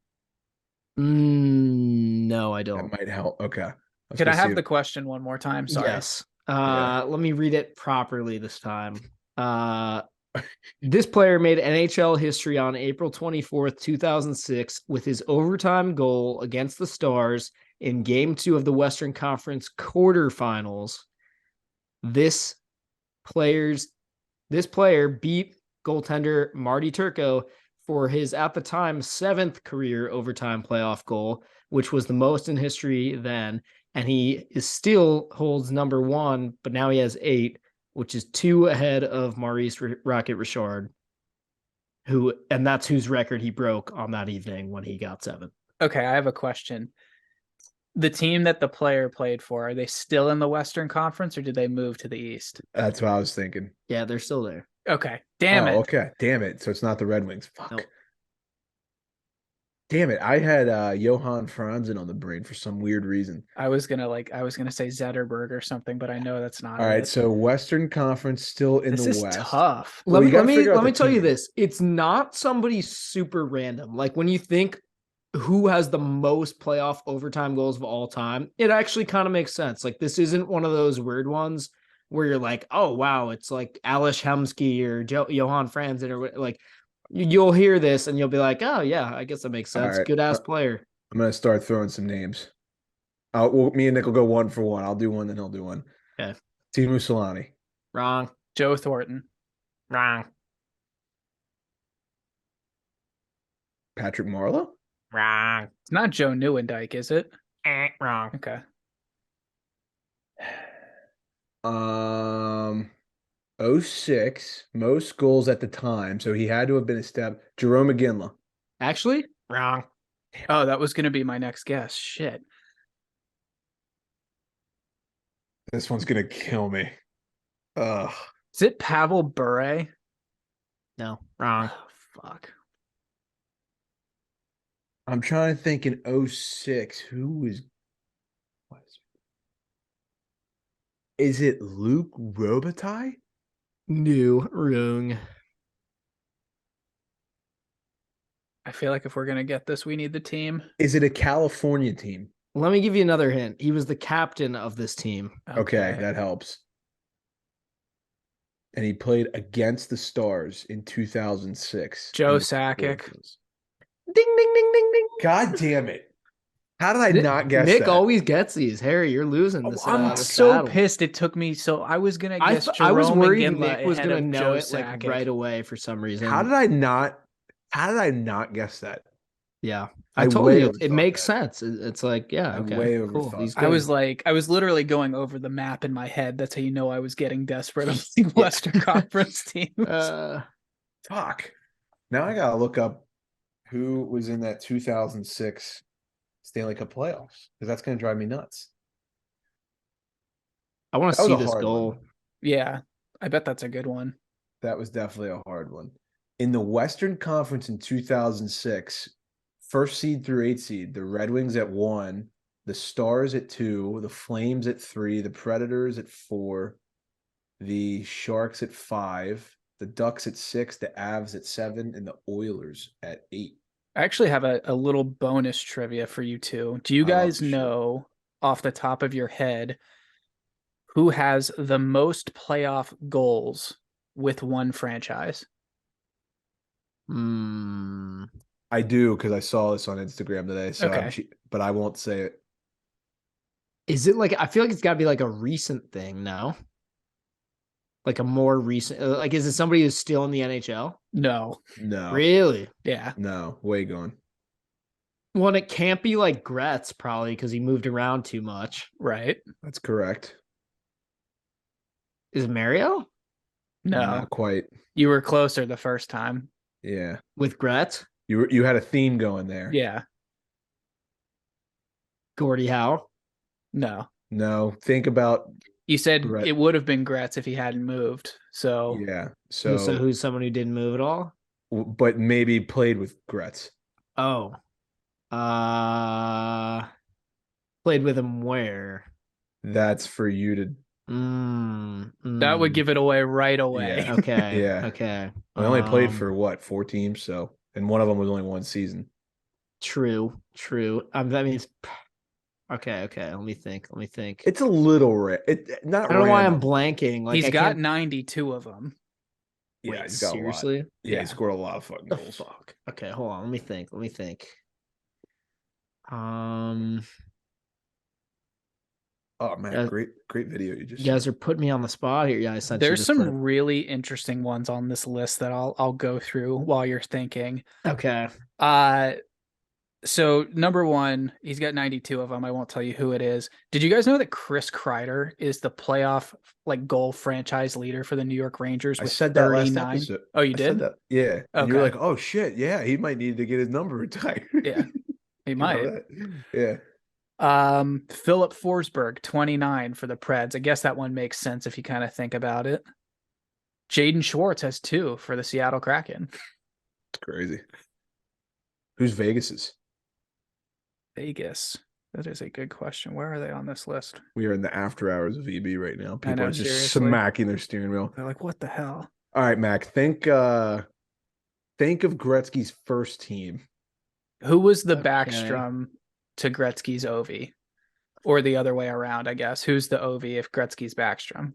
No, I That don't. might help. Okay. was Could I gonna see have if- the question one more time? Sorry. Yes. Yeah. Let me read it properly this time. This player made NHL history on April 24th, 2006 with his overtime goal against the Stars in Game 2 of the Western Conference quarterfinals. This player beat goaltender Marty Turco for his, at the time, 7th career overtime playoff goal, which was the most in history then. And he still holds number 1, but now he has 8, which is 2 ahead of Maurice Rocket Richard, and that's whose record he broke on that evening when he got 7. Okay, I have a question. The team that the player played for, are they still in the Western Conference or did they move to the East? That's what I was thinking. Yeah, they're still there. Okay, damn it. Okay. Damn it. So it's not the Red Wings. Fuck. Nope. Damn it. I had Johan Franzen on the brain for some weird reason. I was gonna say Zetterberg or something, but I know that's not All right. it. So Western Conference still in This the is West. tough. Well, you gotta figure out Let the me tell you team. this. It's not somebody super random. Like when you think who has the most playoff overtime goals of all time, it actually kind of makes sense. Like this isn't one of those weird ones where you're like, oh wow, it's like Alish Hemsky or Johan Franzen or like you'll hear this and you'll be like, oh yeah, I guess that makes sense. All right. Good ass player. I'm gonna start throwing some names. Well, me and Nick will go 1 for 1. I'll do one, then he'll do one. Okay. Timu Solani. Wrong. Joe Thornton. Wrong. Patrick Marleau. Wrong. It's not Joe Newendike, is it? Wrong. Okay. 06, most goals at the time. So he had to have been a step. Jerome McGinley. Actually, wrong. Oh, that was gonna be my next guess. Shit. This one's gonna kill me. Ugh. Is it Pavel Bure? No, wrong. Oh, fuck. I'm trying to think in 06. Who is it Luke Robitaille? New wrong. I feel like if we're gonna get this, we need the team. Is it a California team? Let me give you another hint. He was the captain of this team. Okay, that helps. And he played against the Stars in 2006. Joe in the Sakic. quarterfinals. Ding, ding, ding, ding, ding. God damn it. How did I not guess Nick that? always gets these. Harry, you're losing this. I'm this so battle. pissed it took me. So I was gonna guess I was Jerome worried McGinley Nick was ahead gonna of know Joe it like Sakic. right away for some reason. How did I not guess that? Yeah, I I told way you it overthought makes that. sense. It's like, yeah, I okay, way cool. overthought He's that. good. I was literally going over the map in my head. That's how you know I was getting desperate of the Western Conference teams. Fuck. Now I gotta look up who was in that 2006 Stanley Cup playoffs because that's gonna drive me nuts. I want to That was see a this hard goal. one. Yeah, I bet that's a good one. That was definitely a hard one. In the Western Conference in 2006, first seed through 8 seed, the Red Wings at 1, the Stars at 2, the Flames at 3, the Predators at 4, the Sharks at 5, the Ducks at 6, the Avs at 7, and the Oilers at 8. I actually have a little bonus trivia for you two. Do you guys know off the top of your head who has the most playoff goals with one franchise? I do because I saw this on Instagram today. So Okay. but I won't say it. Is it like, I feel like it's got to be like a recent thing now? Like a more recent, like, is it somebody who's still in the NHL? No. No. Really? Yeah. No. Way gone. Well, and it can't be like Gretz probably because he moved around too much. Right. That's correct. Is it Mario? No. Not quite. You were closer the first time. Yeah. With Gretz? You had a theme going there. Yeah. Gordie Howe? No. No. Think about You said Gret- it would have been Gretz if he hadn't moved. So yeah. So So, who's someone who didn't move at all? but maybe played with Gretz. Oh, played with him where? That's for you to. that would give it away right away. Yeah. Okay. Yeah. Okay. We only played for what, 4 teams, so and one of them was only 1 season. True. That means okay. Let me think. It's a little not I don't know why I'm random. blanking. Like He's I got can't... 92 of them. Yeah, Wait, he's got seriously? a lot. Yeah, Yeah. he scored a lot of fucking The goals. fuck. Okay, hold on. Let me think. Oh man, Yeah. great video you just. You guys are putting me on the spot here. Yeah, I sent you There's this some clip. really interesting ones on this list that I'll go through while you're thinking. Okay. So number 1, he's got 92 of them. I won't tell you who it is. Did you guys know that Chris Kreider is the playoff goal franchise leader for the New York Rangers? I With said that 39? last episode. Oh, you I did? said that. Yeah. And you were Okay. like, oh shit, yeah, he might need to get his number retired. Yeah, he You know might. that? Yeah. Philip Forsberg, 29 for the Preds. I guess that one makes sense if you kind of think about it. Jaden Schwartz has 2 for the Seattle Kraken. It's crazy. Who's Vegas's? Vegas. That is a good question. Where are they on this list? We are in the after hours of EB right now. People know, are just seriously. smacking their steering wheel. They're like, what the hell? All right, Mac. Think of Gretzky's first team. Who was the Okay. Backstrom to Gretzky's Ovi? Or the other way around, I guess. Who's the Ovi if Gretzky's Backstrom?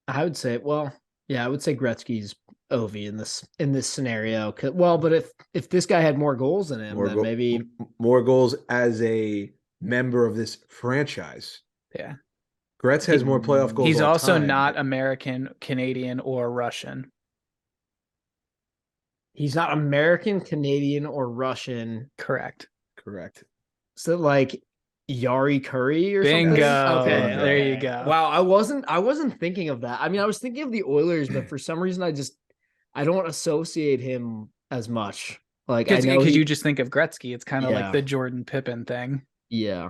I would say, well, yeah, I would say Gretzky's Ovi in this scenario. Well, but if this guy had more goals than him, then maybe more goals as a member of this franchise. Yeah. Gretz has more playoff goals. He's all also time, not but American, Canadian, or Russian. he's not American, Canadian, or Russian. Correct. correct. So like Yari Curry or Bingo. something. Okay, There you go. Wow, I wasn't thinking of that. I mean, I was thinking of the Oilers, but for some reason, I don't associate him as much. Like I know Because you just think of Gretzky. It's kind of like Yeah. the Jordan Pippen thing. yeah.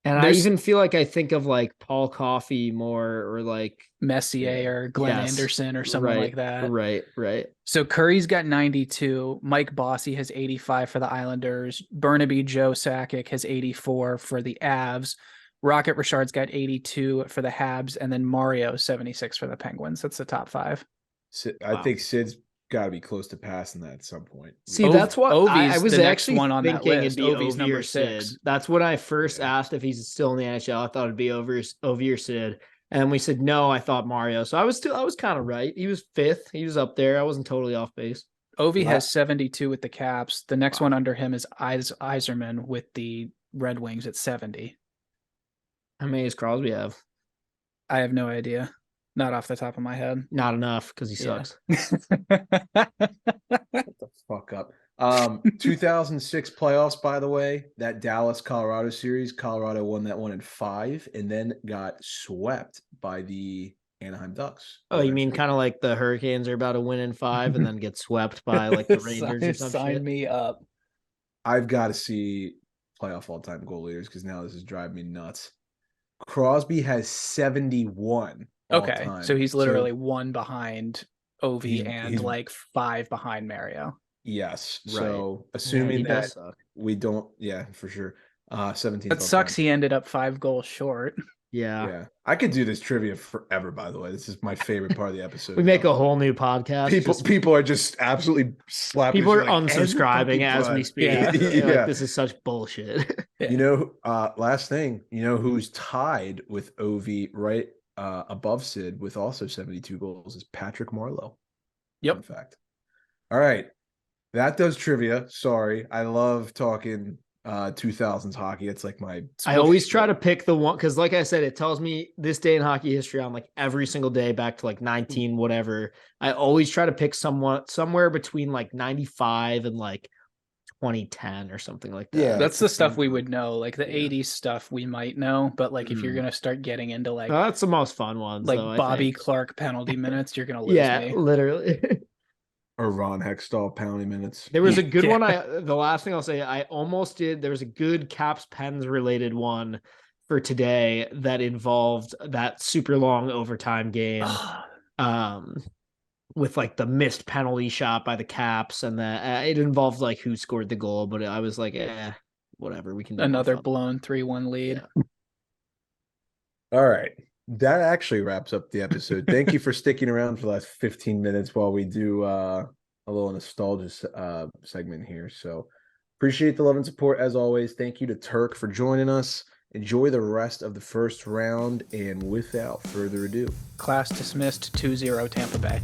And There's- I even feel like I think of like Paul Coffey more, or like Messier or Glenn Yes. Anderson or someone like that. Right. So Curry's got 92. Mike Bossy has 85 for the Islanders. Burnaby Joe Sakic has 84 for the Avs. Rocket Richard's got 82 for the Habs. And then Mario 76 for the Penguins. That's the top 5. I Wow. think Sid's got to be close to passing that at some point. See, that's what I Ovi's was the next actually one on that thinking list. it'd be Ovi's Ovi number or Sid. 6. That's when I first Yeah. asked if he's still in the NHL. I thought it'd be Ovi or Sid. And we said no, I thought Mario. So I was kind of right. He was 5th. He was up there. I wasn't totally off base. Ovi Wow. has 72 with the Caps. The next one under him is Yzerman with the Red Wings at 70. How many does Crosby have? I have no idea. Not off the top of my head. Not enough because he Yeah. sucks. Shut the fuck up. 2006 playoffs, by the way, that Dallas Colorado series, Colorado won that one in 5 and then got swept by the Anaheim Ducks. Oh, you mean kind of like the Hurricanes are about to win in 5 and then get swept by like the Rangers or some Sign shit? me up. I've got to see playoff all-time goal leaders because now this is driving me nuts. Crosby has 71. Okay, all-time. so he's literally 1 behind Ovi He- and he's- like 5 behind Mario. Yes. Right. So Yeah, assuming he does that suck. we don't, yeah, for sure. 17. That sucks. He ended up 5 goals short. Yeah. Yeah, I could do this trivia forever. By the way, this is my favorite part of the episode. We make now. a whole new podcast. People are just absolutely slapping. People each are other like, "End the unsubscribing fucking as we pod." speak. Yeah. They're Yeah. like, this is such bullshit. You know, last thing, you know who's tied with Ovi right above Sid with also 72 goals is Patrick Marleau. Yep. In fact. All right. That does trivia. Sorry. I love talking 2000s hockey. It's like my I always try to pick the one because, like I said, it tells me this day in hockey history on like every single day back to like 19 whatever. I always try to pick somewhere between like 95 and like 2010 or something like that. Yeah. That's the stuff we would know. Like the Yeah. 80s stuff we might know, but like if you're Mhm. gonna start getting into like That's the most fun ones. like though, I Bobby think. Clark penalty minutes, you're gonna lose Yeah, me. literally. Or Ron Hextall pounding minutes. There was a good Yeah. one. The last thing I'll say, I almost did. There was a good Caps Pens related one for today that involved that super long overtime game. With like the missed penalty shot by the Caps, and it involved like who scored the goal, but I was like, whatever, we can do Another blown 3-1 lead. Yeah. All right. That actually wraps up the episode. Thank you for sticking around for the last 15 minutes while we do a little nostalgia segment here. So appreciate the love and support as always. Thank you to Turk for joining us. Enjoy the rest of the first round, and without further ado, Class dismissed 2-0 Tampa Bay.